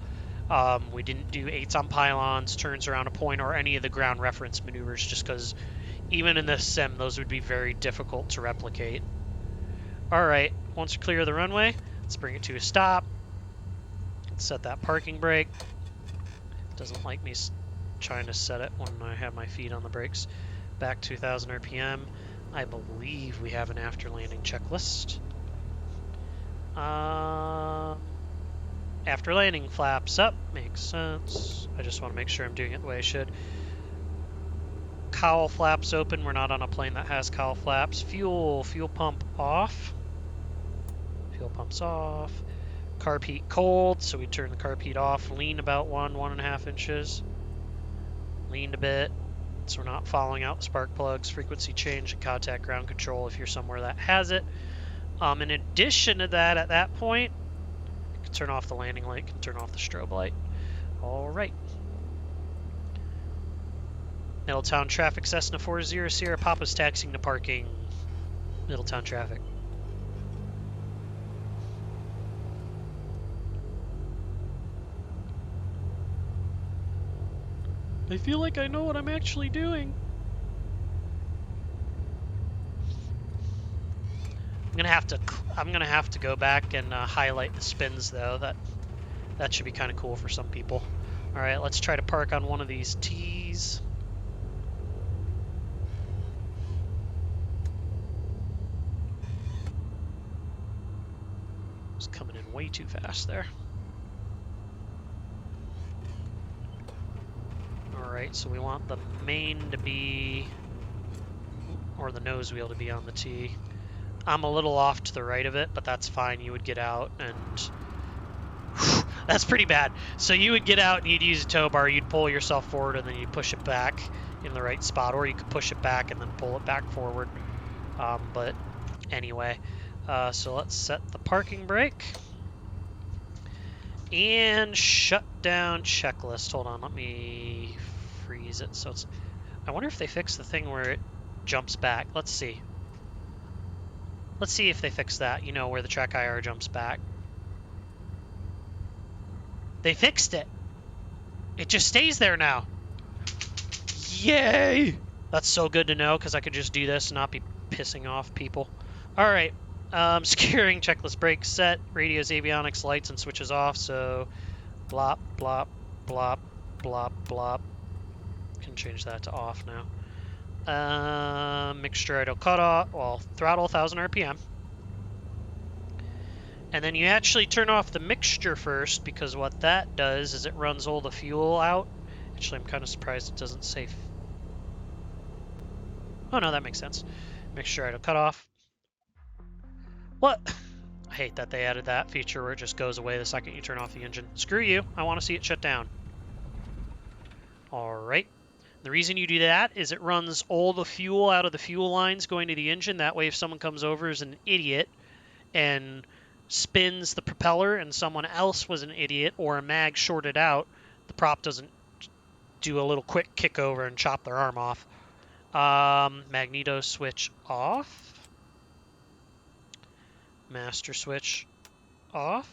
We didn't do 8s on pylons, turns around a point, or any of the ground reference maneuvers, just because even in this sim, those would be very difficult to replicate. All right, once we clear the runway, let's bring it to a stop. Let's set that parking brake. Doesn't like me trying to set it when I have my feet on the brakes. Back 2,000 RPM. I believe we have an after landing checklist. After landing, flaps up. Makes sense. I just want to make sure I'm doing it the way I should. Cowl flaps open. We're not on a plane that has cowl flaps. Fuel pump off. Fuel pump's off. Carb heat cold, so we turn the carb heat off. Lean about 1.5 inches. Leaned a bit, so we're not following out the spark plugs. Frequency change and contact ground control if you're somewhere that has it. In addition to that, at that point, you can turn off the landing light, can turn off the strobe light. All right. Middletown traffic, Cessna 40 Sierra Papa's taxiing to parking. Middletown traffic. I feel like I know what I'm actually doing. I'm gonna have to go back and highlight the spins though. That should be kind of cool for some people. All right, let's try to park on one of these T's. It's coming in way too fast there. All right, so we want the main to be, or the nose wheel to be on the T. I'm a little off to the right of it, but that's fine. You would get out and whew, that's pretty bad. So you would get out and you'd use a tow bar, you'd pull yourself forward and then you push it back in the right spot, or you could push it back and then pull it back forward. But anyway, so let's set the parking brake and shut down checklist. Hold on, let me freeze it. So it's, I wonder if they fix the thing where it jumps back. Let's see. Let's see if they fix that, you know, where the track IR jumps back. They fixed it. It just stays there now. Yay! That's so good to know, because I could just do this and not be pissing off people. All right. Securing checklist brake set, radios, avionics, lights, and switches off. So, blop, blop, blop, blop, blop. Can change that to off now. Mixture idle cutoff. Well, throttle 1,000 RPM. And then you actually turn off the mixture first, because what that does is it runs all the fuel out. Actually, I'm kind of surprised it doesn't say. Oh no, that makes sense. Mixture idle cutoff. What? I hate that they added that feature where it just goes away the second you turn off the engine. Screw you. I want to see it shut down. All right. The reason you do that is it runs all the fuel out of the fuel lines going to the engine. That way, if someone comes over as an idiot and spins the propeller and someone else was an idiot or a mag shorted out, the prop doesn't do a little quick kick over and chop their arm off. Magneto switch off. Master switch off.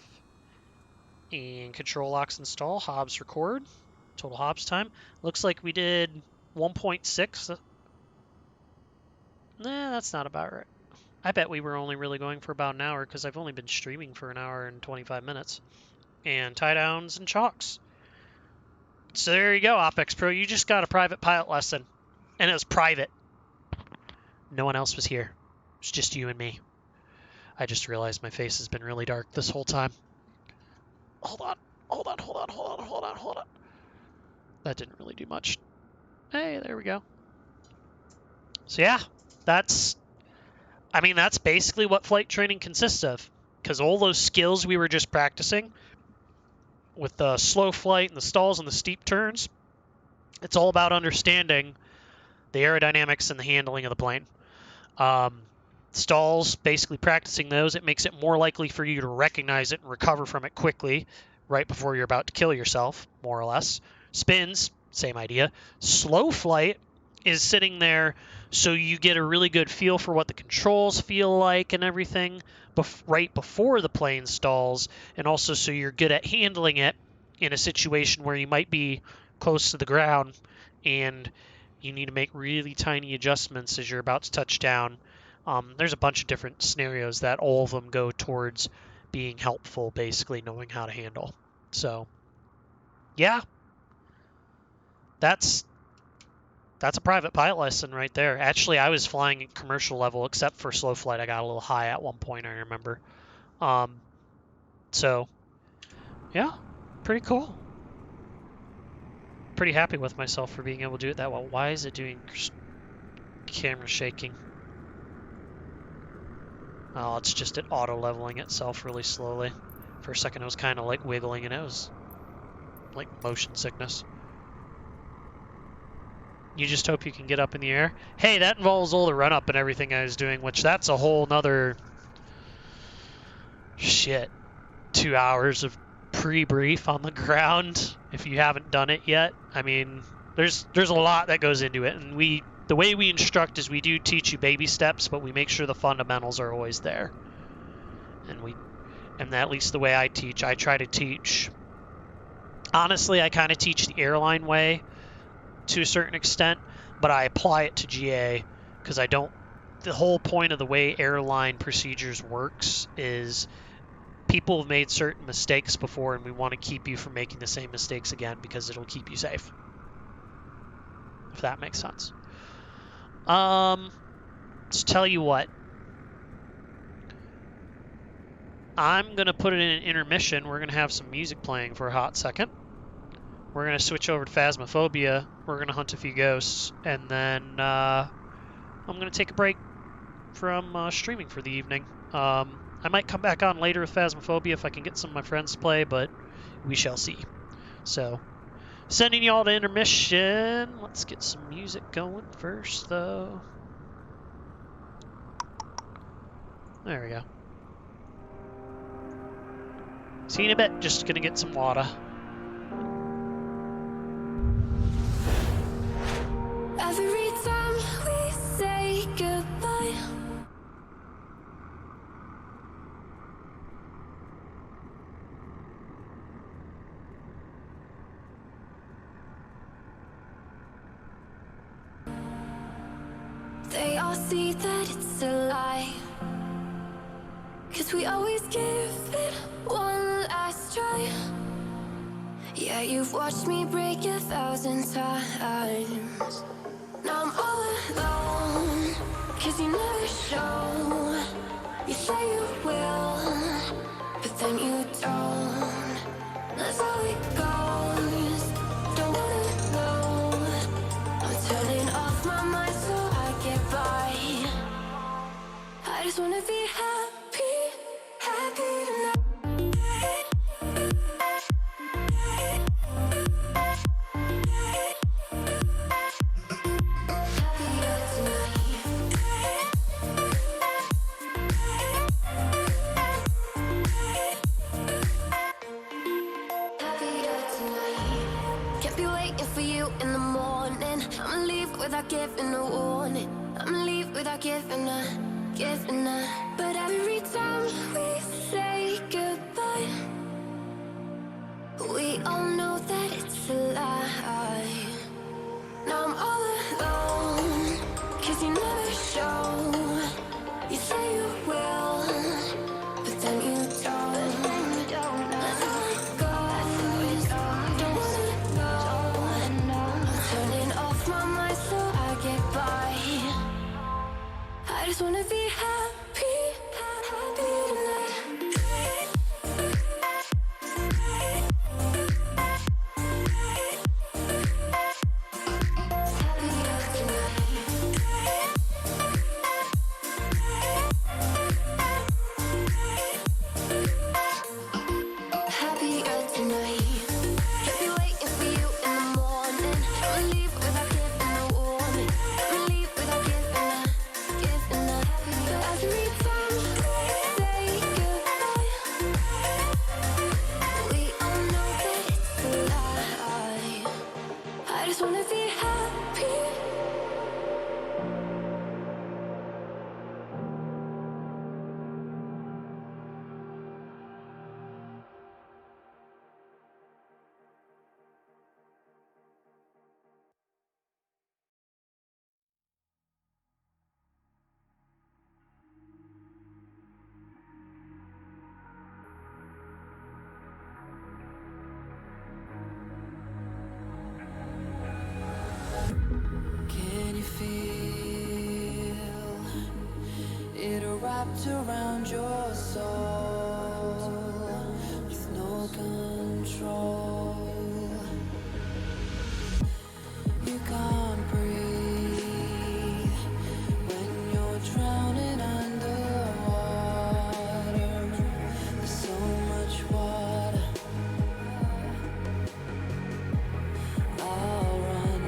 And control locks install. Hobs record. Total Hobs time. Looks like we did 1.6. Nah, that's not about right. I bet we were only really going for about an hour, because I've only been streaming for an hour and 25 minutes. And tie downs and chalks. So there you go, OpEx Pro. You just got a private pilot lesson. And it was private. No one else was here. It's just you and me. I just realized my face has been really dark this whole time. Hold on. That didn't really do much. Hey, there we go. So yeah, that's basically what flight training consists of. Because all those skills we were just practicing with the slow flight and the stalls and the steep turns, it's all about understanding the aerodynamics and the handling of the plane. Stalls, basically practicing those, it makes it more likely for you to recognize it and recover from it quickly right before you're about to kill yourself, more or less. Spins, same idea. Slow flight is sitting there so you get a really good feel for what the controls feel like and everything right before the plane stalls, and also so you're good at handling it in a situation where you might be close to the ground and you need to make really tiny adjustments as you're about to touch down. There's a bunch of different scenarios that all of them go towards being helpful, basically knowing how to handle. So, yeah, that's a private pilot lesson right there. Actually, I was flying in commercial level, except for slow flight. I got a little high at one point, I remember. So, yeah, pretty cool. Pretty happy with myself for being able to do it that well. Why is it doing camera shaking? Oh, it's just it auto-leveling itself really slowly. For a second, it was kind of like wiggling, and it was like motion sickness. You just hope you can get up in the air. Hey, that involves all the run-up and everything I was doing, which that's a whole nother... shit. 2 hours of pre-brief on the ground, if you haven't done it yet. I mean, there's a lot that goes into it, and the way we instruct is we do teach you baby steps, but we make sure the fundamentals are always there. And at least the way I teach, I try to teach... Honestly, I kind of teach the airline way to a certain extent, but I apply it to GA because I don't... The whole point of the way airline procedures works is people have made certain mistakes before, and we want to keep you from making the same mistakes again because it'll keep you safe. If that makes sense. Let's tell you what. I'm going to put it in an intermission. We're going to have some music playing for a hot second. We're going to switch over to Phasmophobia. We're going to hunt a few ghosts. And then I'm going to take a break from streaming for the evening. I might come back on later with Phasmophobia if I can get some of my friends to play, but we shall see. So, sending y'all to intermission. Let's get some music going first, though. There we go. See you in a bit. Just gonna get some water. Every time we say goodbye, they all see that it's a lie, 'cause we always give it one last try. Yeah, you've watched me break 1,000 times. Now I'm all alone, 'cause you never show. You say you will, but then you don't. That's how it goes. Don't wanna know. I'm turning off my mind so I get by. I just wanna be happy, happy tonight. Without giving a warning, I'ma leave without giving a. But every time we say goodbye, we all know that it's a lie. Now I'm all alone, 'cause you never show. You say you will, but then you don't. That's how it goes. Don't wanna know. I'm turning off my mind so I get by. I just wanna be happy, happy tonight. Happy tonight. wrapped around your soul with no control. You can't breathe when you're drowning underwater. There's so much water. I'll run,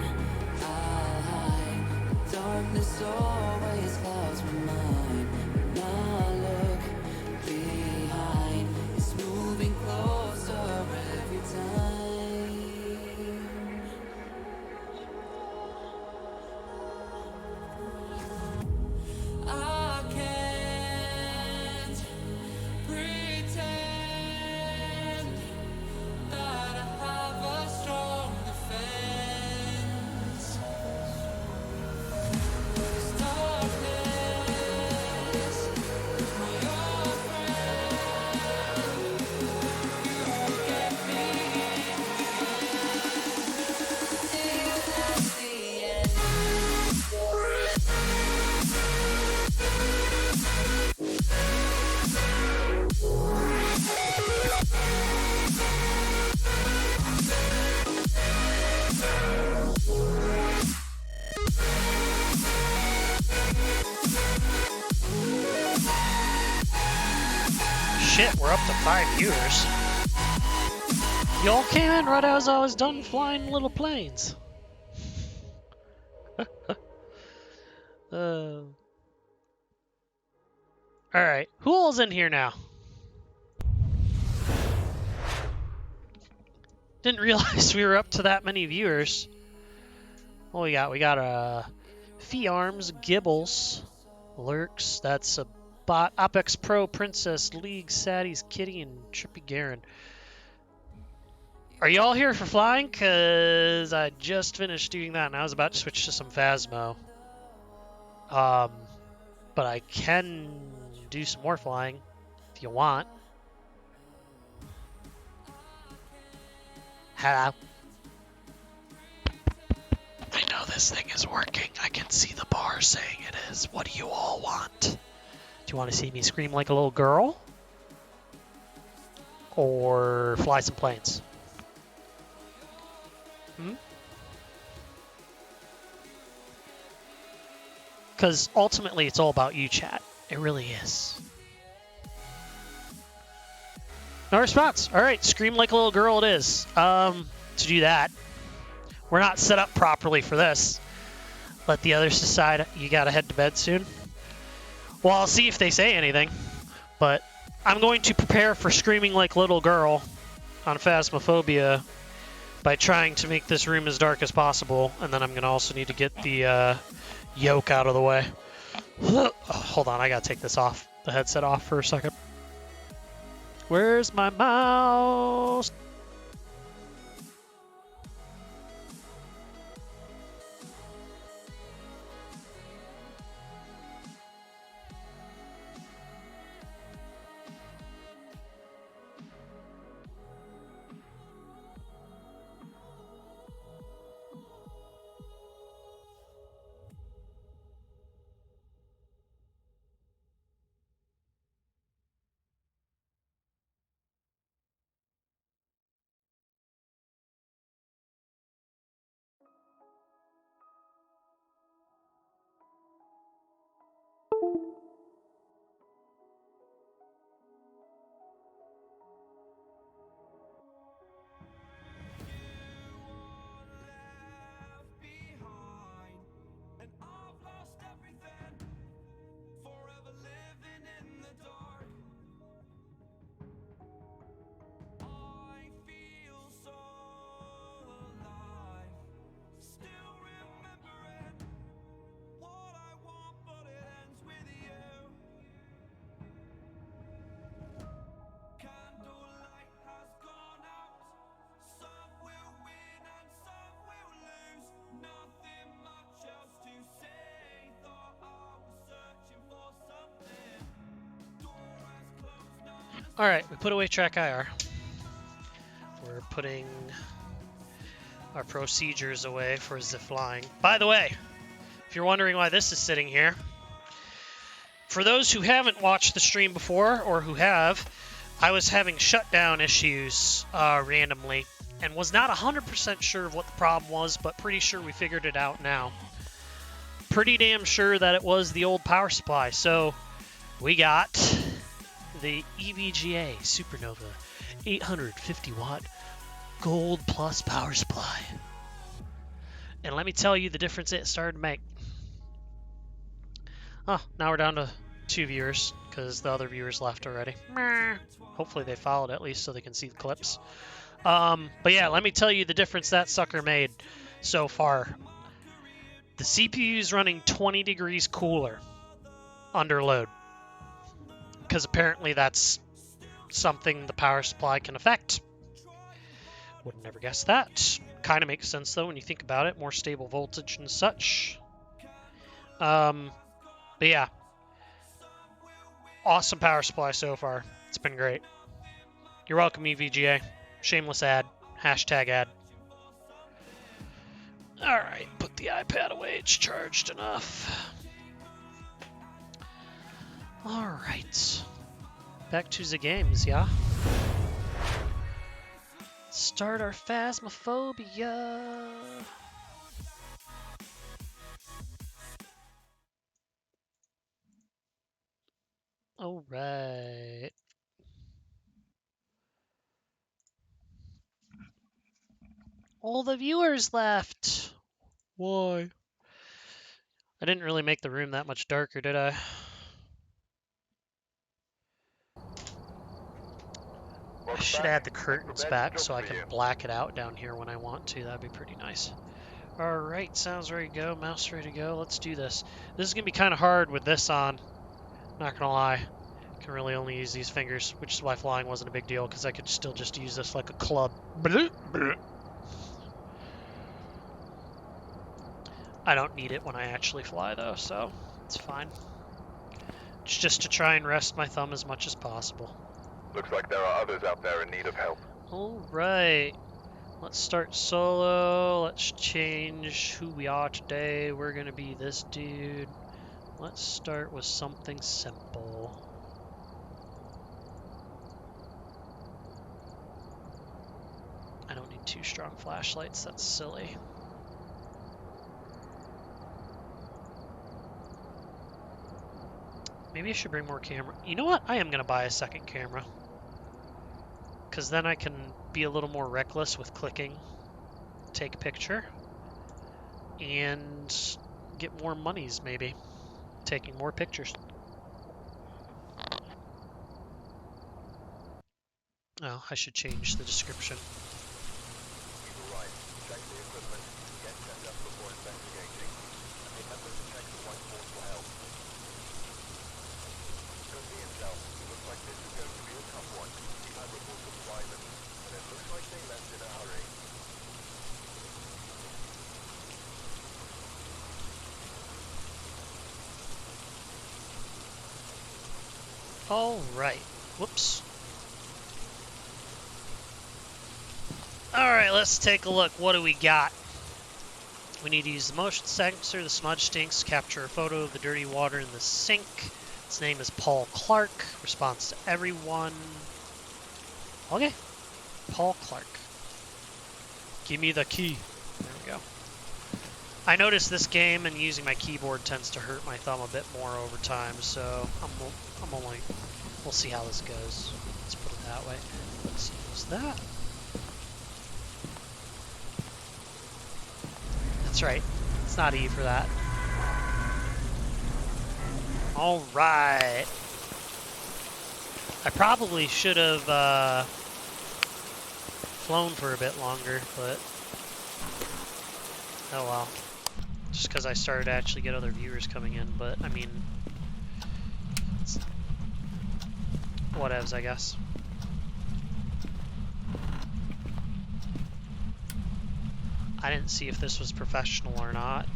I'll hide. Darkness always clouds my mind. And I look behind. It's moving closer every time. I can't pretend that I have a strong defense. 'Cause darkness is my old friend. You won't get me till that's the end. Shit, we're up to 5 viewers. Y'all came in right as I was done flying little planes. Alright, who all's in here now? Didn't realize we were up to that many viewers. What we got? We got Fee Arms, Gibbles, Lurks, that's a bot, Apex Pro, Princess, League, Saddies, Kitty, and Trippy Garen. Are y'all here for flying? Cause I just finished doing that and I was about to switch to some Phasmo. But I can do some more flying if you want. Hello. I know this thing is working. I can see the bar saying it is. What do you all want? Do you want to see me scream like a little girl? Or fly some planes? Because ultimately it's all about you, chat. It really is. No response. All right, scream like a little girl it is. To do that, we're not set up properly for this. Let the others decide. You gotta head to bed soon. Well, I'll see if they say anything. But I'm going to prepare for screaming like little girl on Phasmophobia by trying to make this room as dark as possible. And then I'm gonna also need to get the yoke out of the way. Oh, hold on, I gotta take this off. The headset off for a second. Where's my mouse? Alright, we put away track IR. We're putting our procedures away for zip flying. By the way, if you're wondering why this is sitting here, For those who haven't watched the stream before, or who have, I was having shutdown issues randomly, and was not 100% sure of what the problem was, but pretty sure we figured it out now. Pretty damn sure that it was the old power supply. So we got the EVGA Supernova 850 watt gold plus power supply. And let me tell you the difference it started to make. Oh, now we're down to 2 viewers because the other viewers left already. Hopefully they followed at least so they can see the clips. But yeah, let me tell you the difference that sucker made so far. The CPU is running 20 degrees cooler under load because apparently that's something the power supply can affect. Would have never guessed that. Kind of makes sense though when you think about it. More stable voltage and such. But yeah. Awesome power supply so far. It's been great. You're welcome, EVGA. Shameless ad. Hashtag ad. Alright, put the iPad away. It's charged enough. Alright. Back to the games, yeah? Start our Phasmophobia. Alright. All the viewers left. Why? I didn't really make the room that much darker, did I? I should add the curtains back so I can black it out down here when I want to. That'd be pretty nice. Alright, sounds ready to go. Mouse ready to go. Let's do this. This is going to be kind of hard with this on. Not going to lie. I can really only use these fingers, which is why flying wasn't a big deal, because I could still just use this like a club. I don't need it when I actually fly, though, so it's fine. It's just to try and rest my thumb as much as possible. Looks like there are others out there in need of help. Alright. Let's start solo. Let's change who we are today. We're going to be this dude. Let's start with something simple. I don't need too strong flashlights. That's silly. Maybe I should bring more camera. You know what? I am going to buy a second camera. Because then I can be a little more reckless with clicking, take a picture, and get more monies maybe, taking more pictures. Oh, I should change the description. All right. Whoops. All right, let's take a look. What do we got? We need to use the motion sensor, the smudge stinks, capture a photo of the dirty water in the sink. Its name is Paul Clark. Response to everyone. Okay. Paul Clark. Give me the key. There we go. I noticed this game and using my keyboard tends to hurt my thumb a bit more over time, so we'll see how this goes. Let's put it that way. Let's use that. That's right. It's not E for that. All right. I probably should have flown for a bit longer, but oh well. Just because I started to actually get other viewers coming in, but I mean, whatevs, I guess. I didn't see if this was professional or not.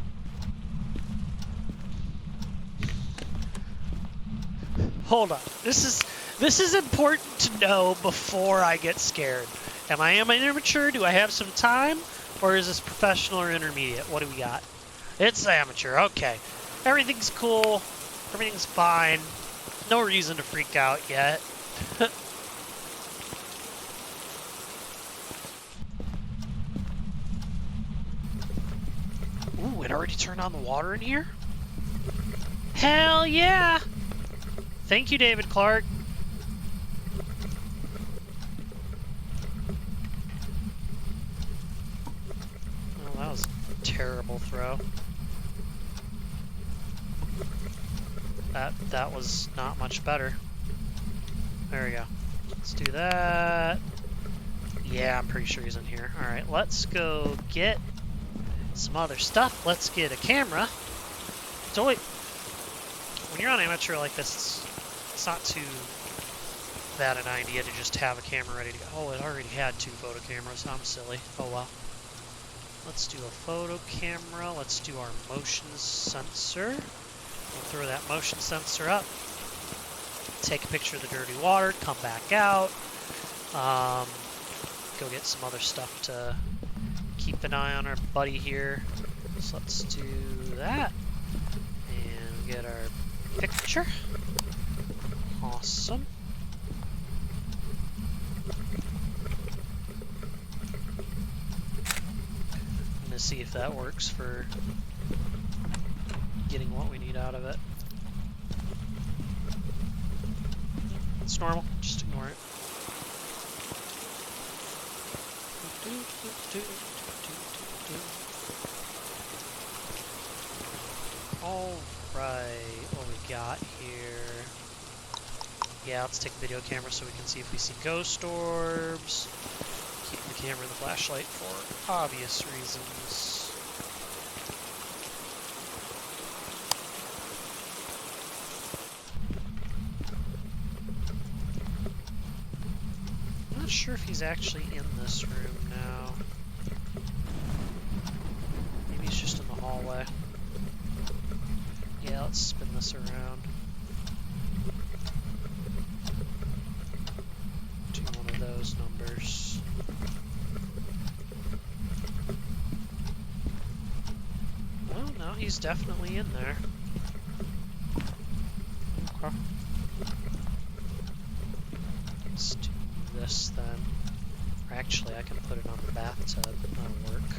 Hold on. This is important to know before I get scared. Am I amateur? Do I have some time? Or is this professional or intermediate? What do we got? It's amateur. Okay. Everything's cool. Everything's fine. No reason to freak out yet. Ooh, it already turned on the water in here? Hell yeah! Thank you, David Clark. Oh, that was a terrible throw. That was not much better. There we go. Let's do that. Yeah, I'm pretty sure he's in here. Alright, let's go get some other stuff. Let's get a camera. So wait, when you're on amateur like this, it's not too bad an idea to just have a camera ready to go. Oh, it already had 2 photo cameras. I'm silly. Oh well. Let's do a photo camera. Let's do our motion sensor. We'll throw that motion sensor up. Take a picture of the dirty water. Come back out. Go get some other stuff to keep an eye on our buddy here. So let's do that. And get our picture. Awesome. I'm gonna see if that works for getting what we need out of it. It's normal, just ignore it. Alright, what we got here? Yeah, let's take a video camera so we can see if we see ghost orbs. Keep the camera and the flashlight for obvious reasons. I'm not sure if he's actually in this room now. Maybe he's just in the hallway. Yeah, let's spin this around. To one of those numbers. Well, no, he's definitely in there. Okay. Let's do this then. Or actually, I can put it on the bathtub. That'll work.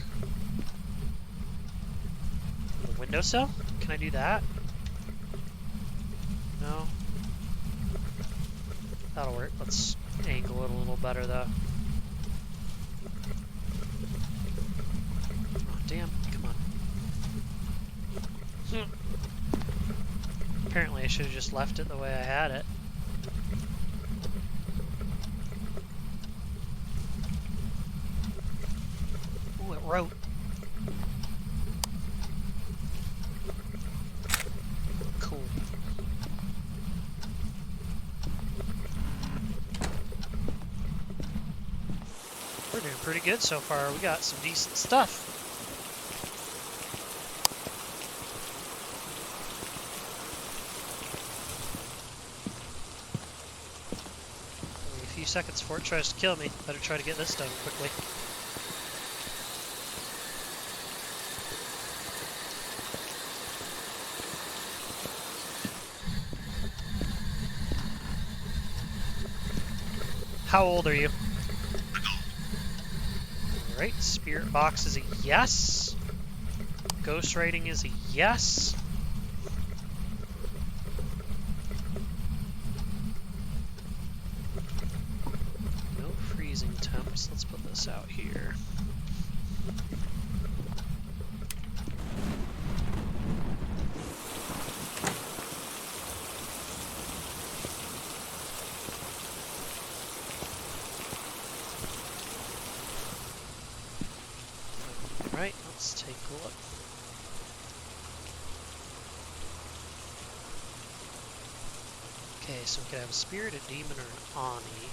The windowsill? Can I do that? No. That'll work. Let's angle it a little better though. Oh, damn. Come on. Apparently I should have just left it the way I had it. Ooh, it wrote. Cool. We're doing pretty good so far. We got some decent stuff. Only a few seconds before it tries to kill me. Better try to get this done quickly. How old are you? Alright, spirit box is a yes. Ghost writing is a yes. No freezing temps. Let's put this out here. Right, let's take a look. Okay, so we could have a spirit, a demon, or an Ani.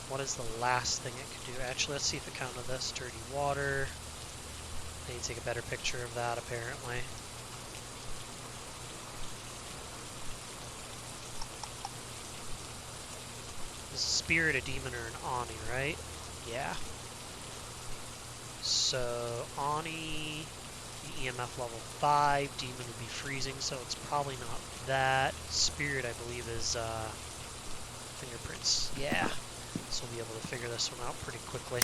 What is the last thing it could do? Actually, let's see if it counted this. Dirty water. I need to take a better picture of that, apparently. Is a spirit, a demon, or an Ani, right? Yeah. So, Ani, the EMF level 5. Demon would be freezing, so it's probably not that. Spirit, I believe, is fingerprints. Yeah. So we'll be able to figure this one out pretty quickly.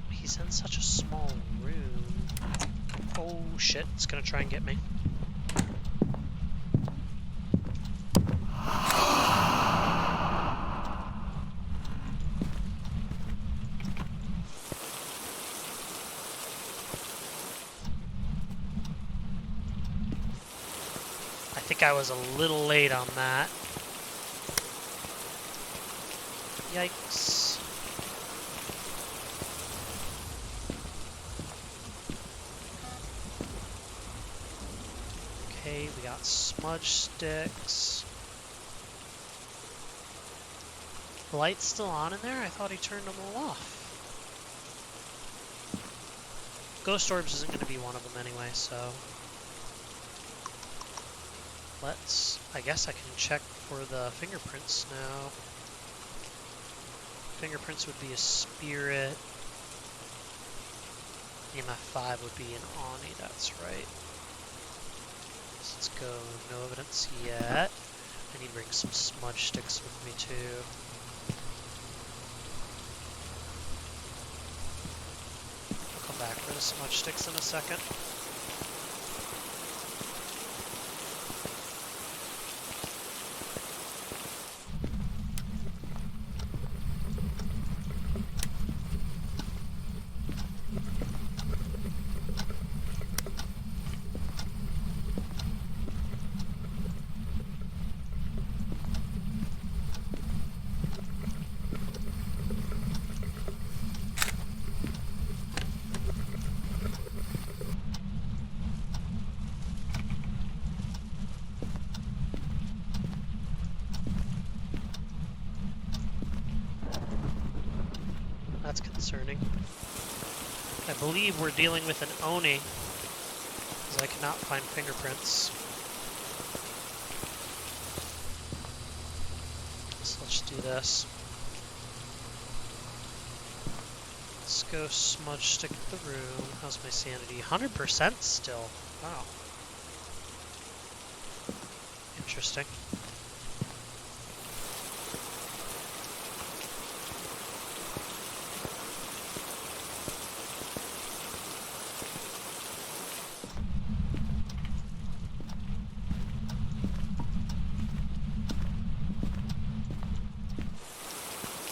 He's in such a small room. Oh shit, it's gonna try and get me. I think I was a little late on that. Yikes. Okay, we got smudge sticks. The light's still on in there? I thought he turned them all off. Ghost orbs isn't going to be one of them anyway, so... I guess I can check for the fingerprints now. Fingerprints would be a spirit. EMF 5 would be an Oni, that's right. So let's go, no evidence yet. I need to bring some smudge sticks with me too. I'll come back for the smudge sticks in a second. That's concerning. I believe we're dealing with an Oni, because I cannot find fingerprints. So let's do this. Let's go smudge stick the room. How's my sanity? 100% still. Wow. Interesting.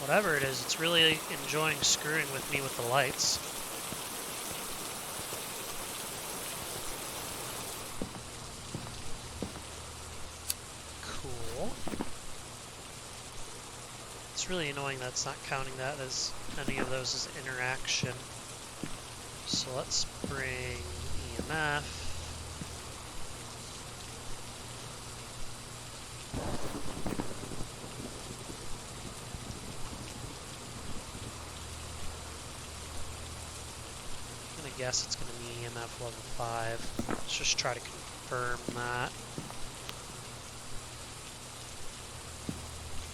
Whatever it is, it's really enjoying screwing with me with the lights. Cool. It's really annoying that it's not counting that as any of those as interaction. So let's bring EMF. I guess it's going to be EMF level 5. Let's just try to confirm that.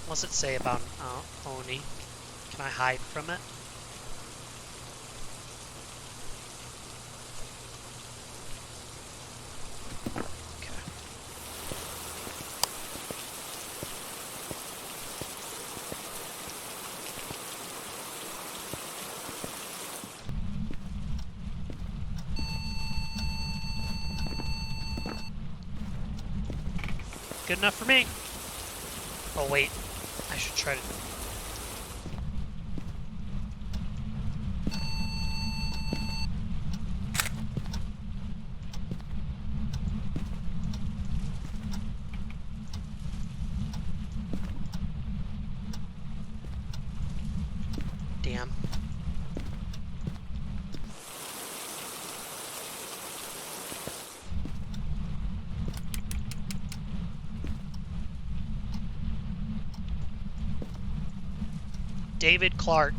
What's it say about Oni? Can I hide from it? Okay. Good enough for me. Oh wait, I should try to... David Clark.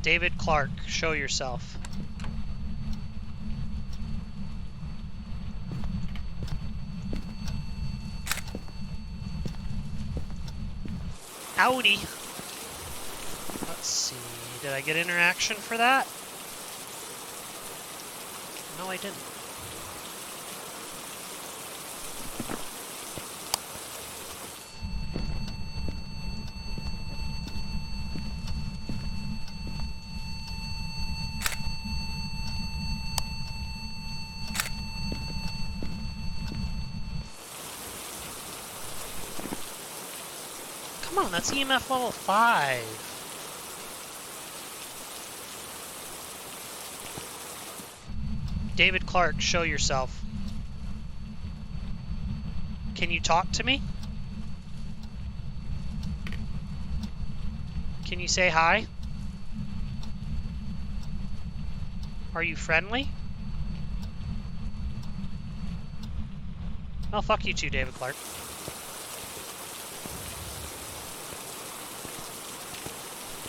David Clark, show yourself. Howdy. Let's see. Did I get interaction for that? No, I didn't. Come on, that's EMF level 5. David Clark, show yourself. Can you talk to me? Can you say hi? Are you friendly? Well, fuck you too, David Clark.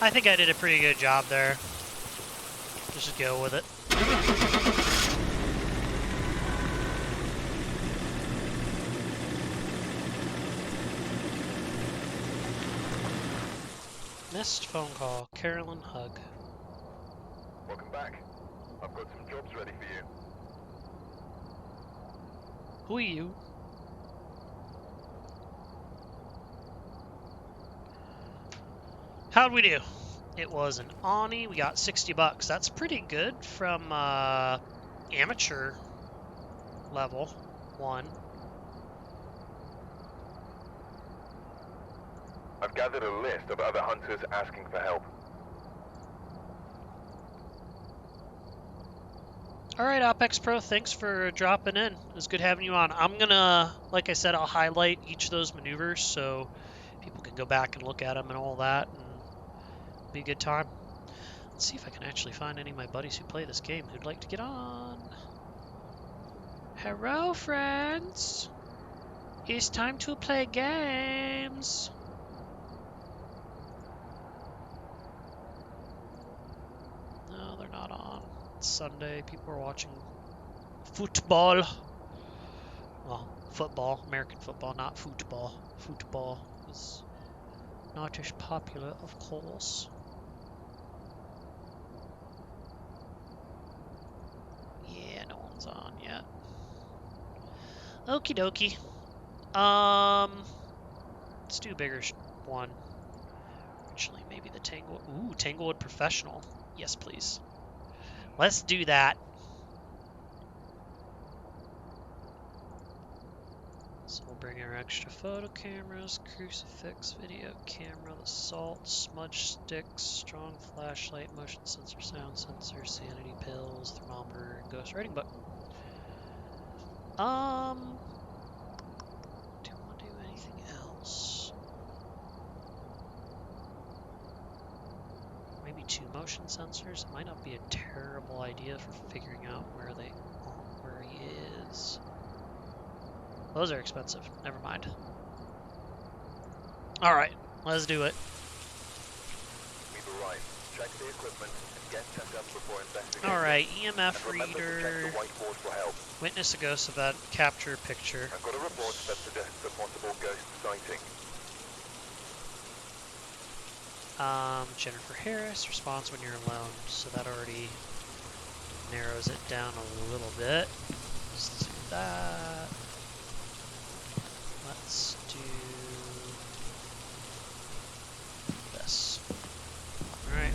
I think I did a pretty good job there. Just go with it. Missed phone call. Carolyn Hug. Welcome back. I've got some jobs ready for you. Who are you? How'd we do? It was an Ani. We got 60 bucks. That's pretty good from amateur level 1. I've gathered a list of other hunters asking for help. Alright, OpEx Pro, thanks for dropping in. It was good having you on. I'm gonna, like I said, I'll highlight each of those maneuvers so people can go back and look at them and all that, and be a good time. Let's see if I can actually find any of my buddies who play this game who'd like to get on. Hello, friends. It's time to play games. No, they're not on. It's Sunday. People are watching football. Well, football. American football, not football. Football is not as popular, of course. Yeah, no one's on yet. Okie dokie. Let's do a bigger one. Actually, maybe the Tanglewood. Ooh, Tanglewood Professional. Yes, please. Let's do that. So we'll bring our extra photo cameras, crucifix, video camera, the salt, smudge sticks, strong flashlight, motion sensor, sound sensor, sanity pills, thermometer, and ghost writing book. Do you want to do anything else? Maybe 2 motion sensors. It might not be a terrible idea for figuring out where he is. Those are expensive. Never mind. All right, let's do it. We've arrived. Check the equipment and get set up before investigating. All right, EMF And remember to check reader. the whiteboard for help. Witness a ghost event. Capture picture. I've got a report that suggests a possible ghost sighting. Jennifer Harris responds when you're alone, so that already narrows it down a little bit. Let's do that. Let's do this. Alright.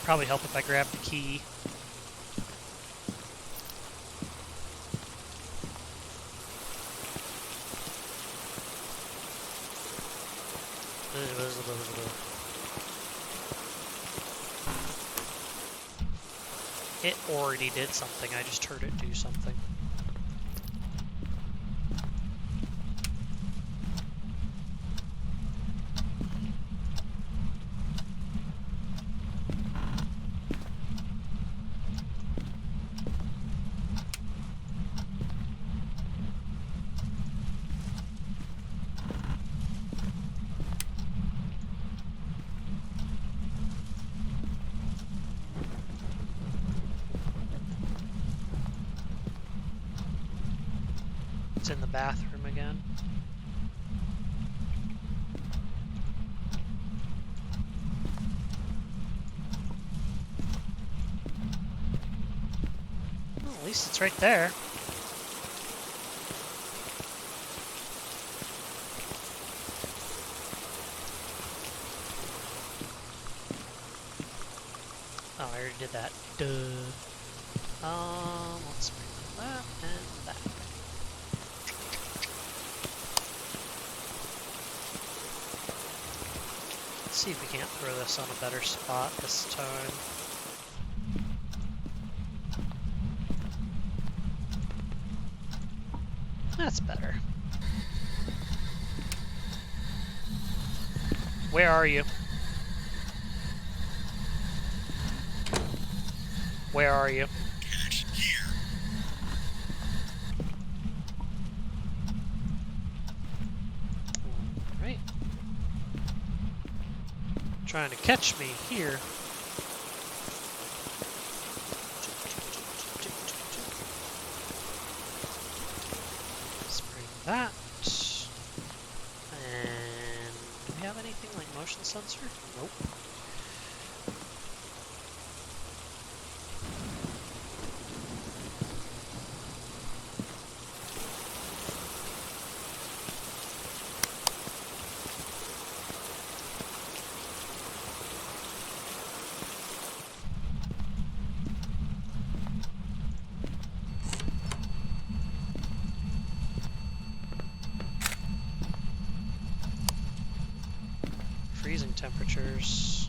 Probably help if I grab the key. It already did something, I just heard it do something. It's in the bathroom again. Well, at least it's right there. Oh, I already did that. Duh. Let's bring that and that. Let's see if we can't throw this on a better spot this time. That's better. Where are you? Where are you? Catch here. Alright. Trying to catch me here. Let's bring that. And do we have anything like motion sensor? Nope. Freezing temperatures.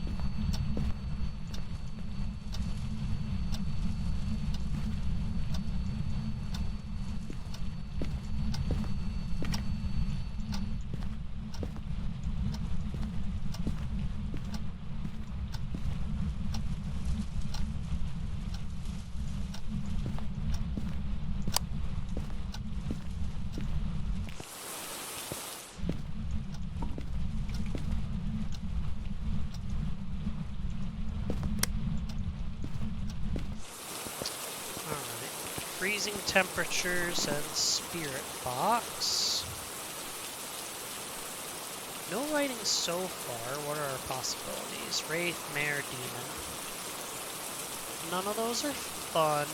Freezing temperatures and spirit box. No writing so far. What are our possibilities? Wraith, Mare, Demon. None of those are fun.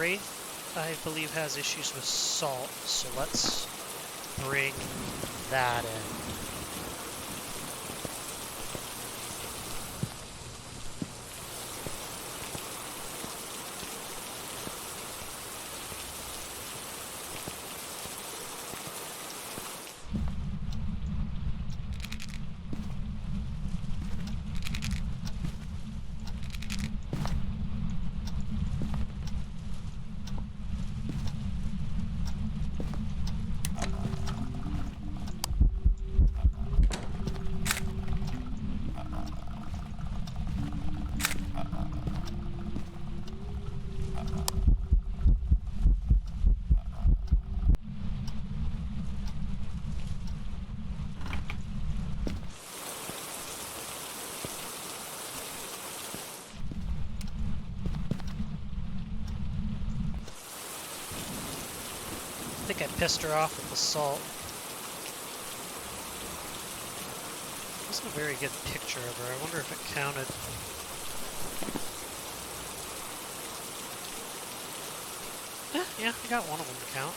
Wraith, I believe, has issues with salt, so let's bring that in. I think I pissed her off with the salt. Wasn't a very good picture of her. I wonder if it counted. Yeah, I got one of them to count.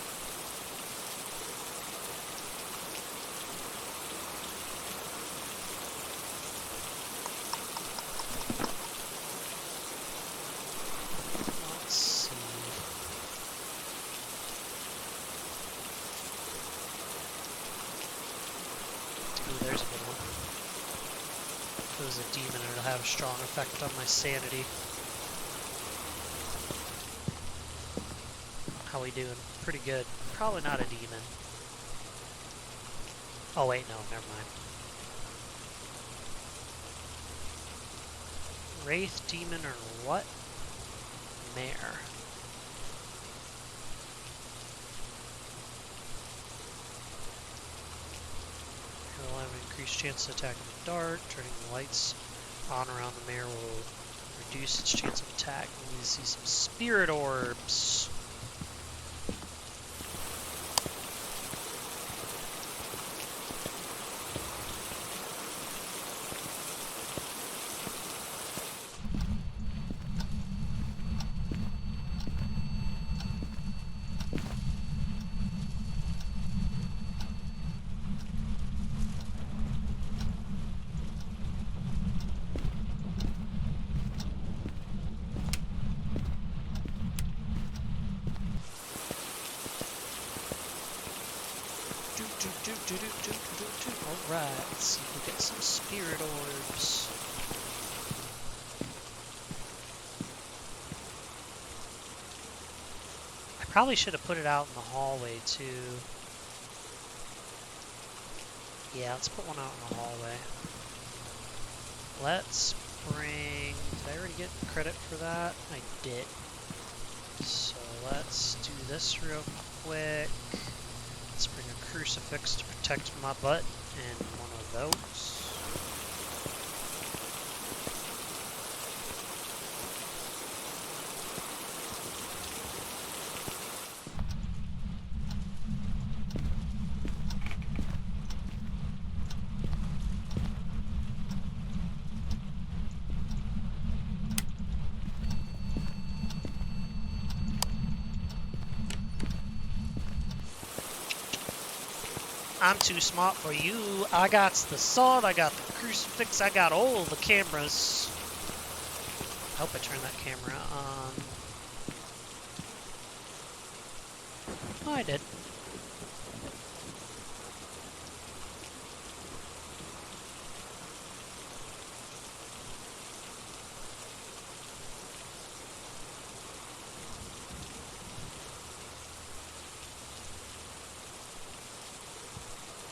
Let's see. Ooh, there's a good one. If it was a demon, it'll have a strong effect on my sanity. How we doing? Pretty good. Probably not a demon. Oh wait, no, never mind. Wraith, demon, or what? Mare. It will have an increased chance to attack in the dark. Turning the lights on around the mare will reduce its chance of attack. We need to see some spirit orbs. Alright, let's see if we get some spirit orbs. I probably should have put it out in the hallway too. Yeah, let's put one out in the hallway. Let's bring... Did I already get credit for that? I did. So let's do this real quick. Let's bring a crucifix to protect my butt and one of those. I'm too smart for you. I got the sword, I got the crucifix, I got all the cameras. I hope I turn that camera on. Oh, I did.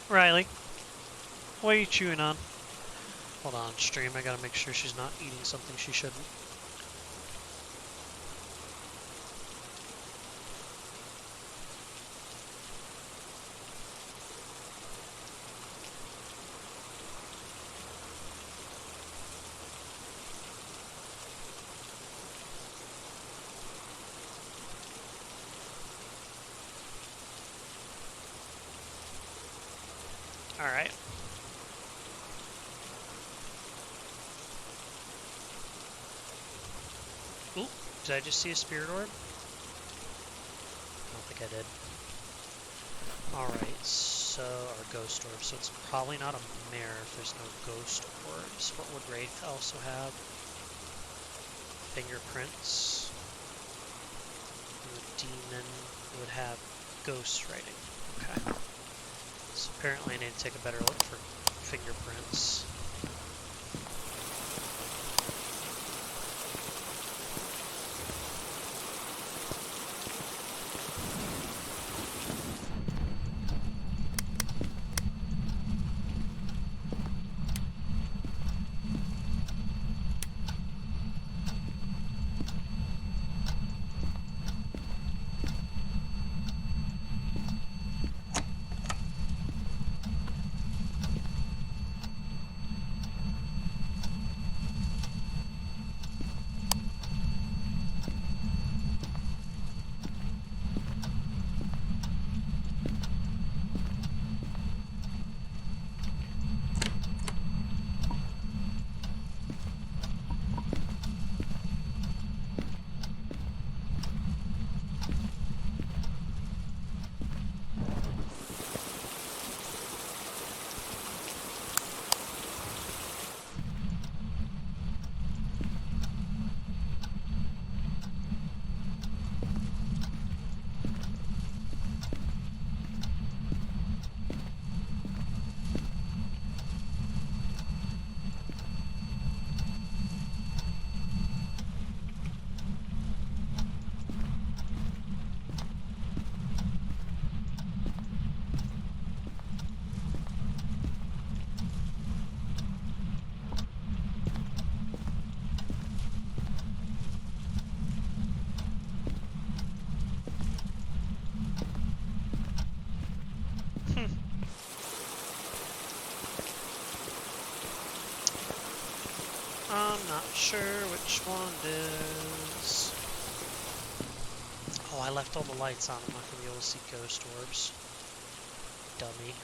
Riley, what are you chewing on? Hold on, stream. I gotta make sure she's not eating something she shouldn't. Alright. Ooh, did I just see a spirit orb? I don't think I did. Alright, so, or ghost orb, so it's probably not a mare if there's no ghost orbs. What would Wraith also have? Fingerprints. And the demon would have ghost writing. Okay. So apparently I need to take a better look for fingerprints. Not sure which one it is. Oh, I left all the lights on. I'm not going to be able to see ghost orbs. Dummy.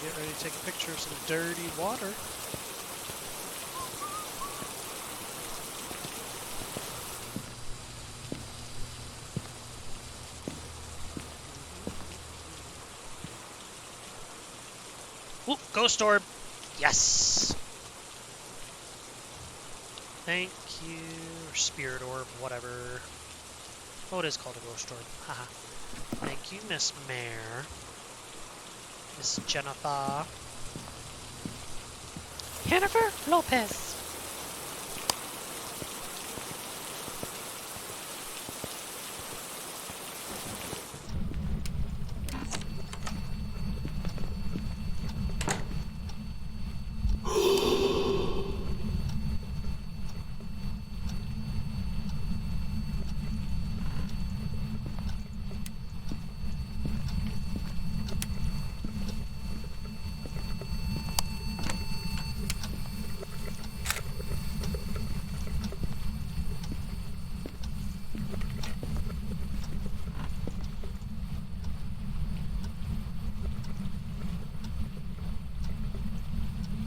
Get ready to take a picture of some dirty water. Ooh, ghost orb. Yes. Thank you. Or spirit orb, whatever. Oh, it is called a ghost orb. Haha. Thank you, Miss Mare. Miss Jennifer. Jennifer Lopez.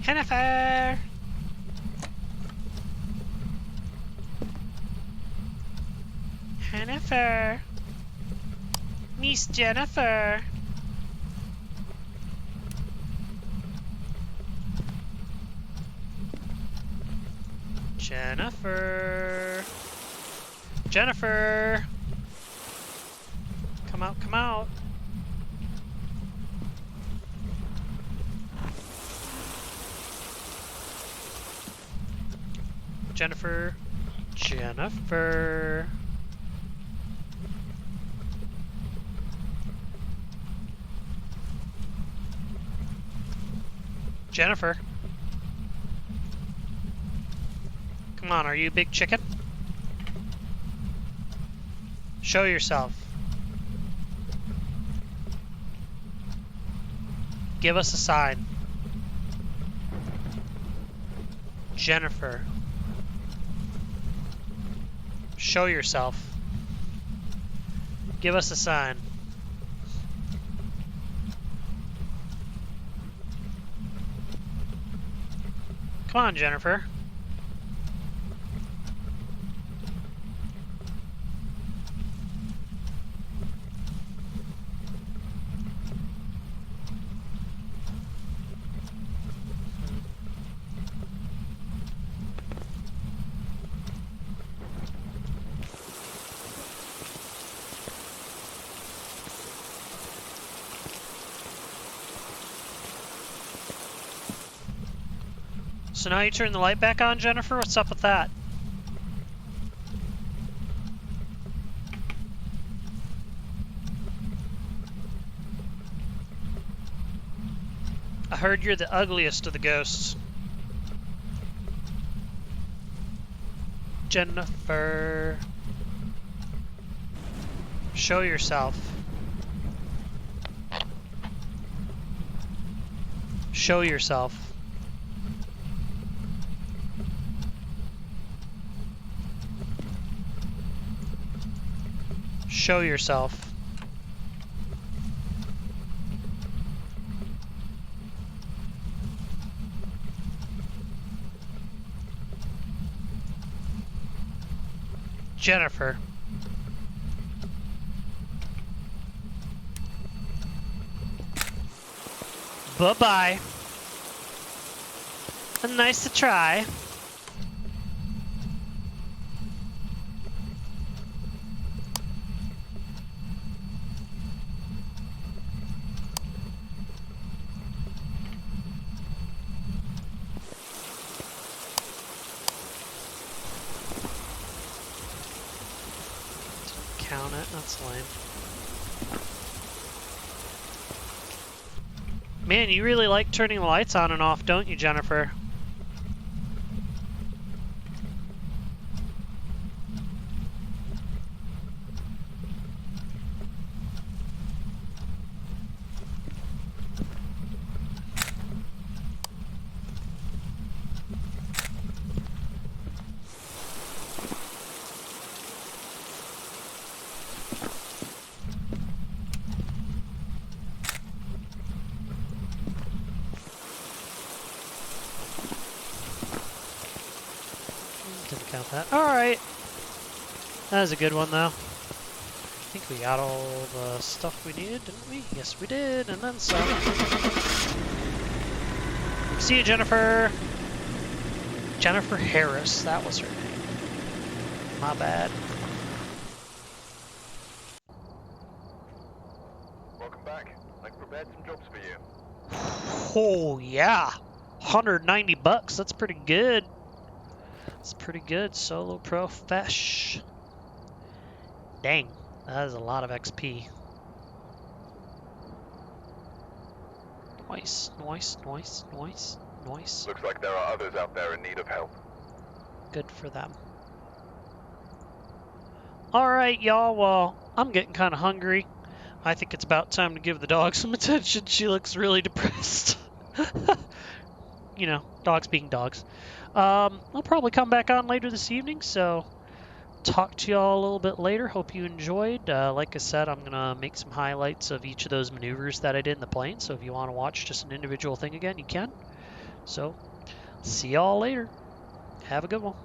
Jennifer! Jennifer! Miss Jennifer! Jennifer! Jennifer! Come out, come out! Jennifer. Jennifer. Jennifer. Come on, are you a big chicken? Show yourself. Give us a sign. Jennifer. Show yourself. Give us a sign. Come on, Jennifer. So now you turn the light back on, Jennifer? What's up with that? I heard you're the ugliest of the ghosts. Jennifer. Show yourself. Show yourself. Show yourself. Jennifer. Bye-bye. Nice to try. count it. That's lame. Man, you really like turning the lights on and off, don't you, Jennifer? Didn't count that. Alright. That was a good one, though. I think we got all the stuff we needed, didn't we? Yes, we did, and then some. See you, Jennifer. Jennifer Harris, that was her name. My bad. Welcome back. I've prepared some jobs for you. Oh, yeah. 190 bucks. That's pretty good. That's pretty good. Solo profesh. Dang. That is a lot of XP. Nice, nice, nice, nice, nice. Looks like there are others out there in need of help. Good for them. Alright, y'all. Well, I'm getting kind of hungry. I think it's about time to give the dog some attention. She looks really depressed. You know, dogs being dogs. I'll probably come back on later this evening, so talk to y'all a little bit later. Hope you enjoyed. Like I said, I'm going to make some highlights of each of those maneuvers that I did in the plane, so if you want to watch just an individual thing again, you can. So, see y'all later. Have a good one.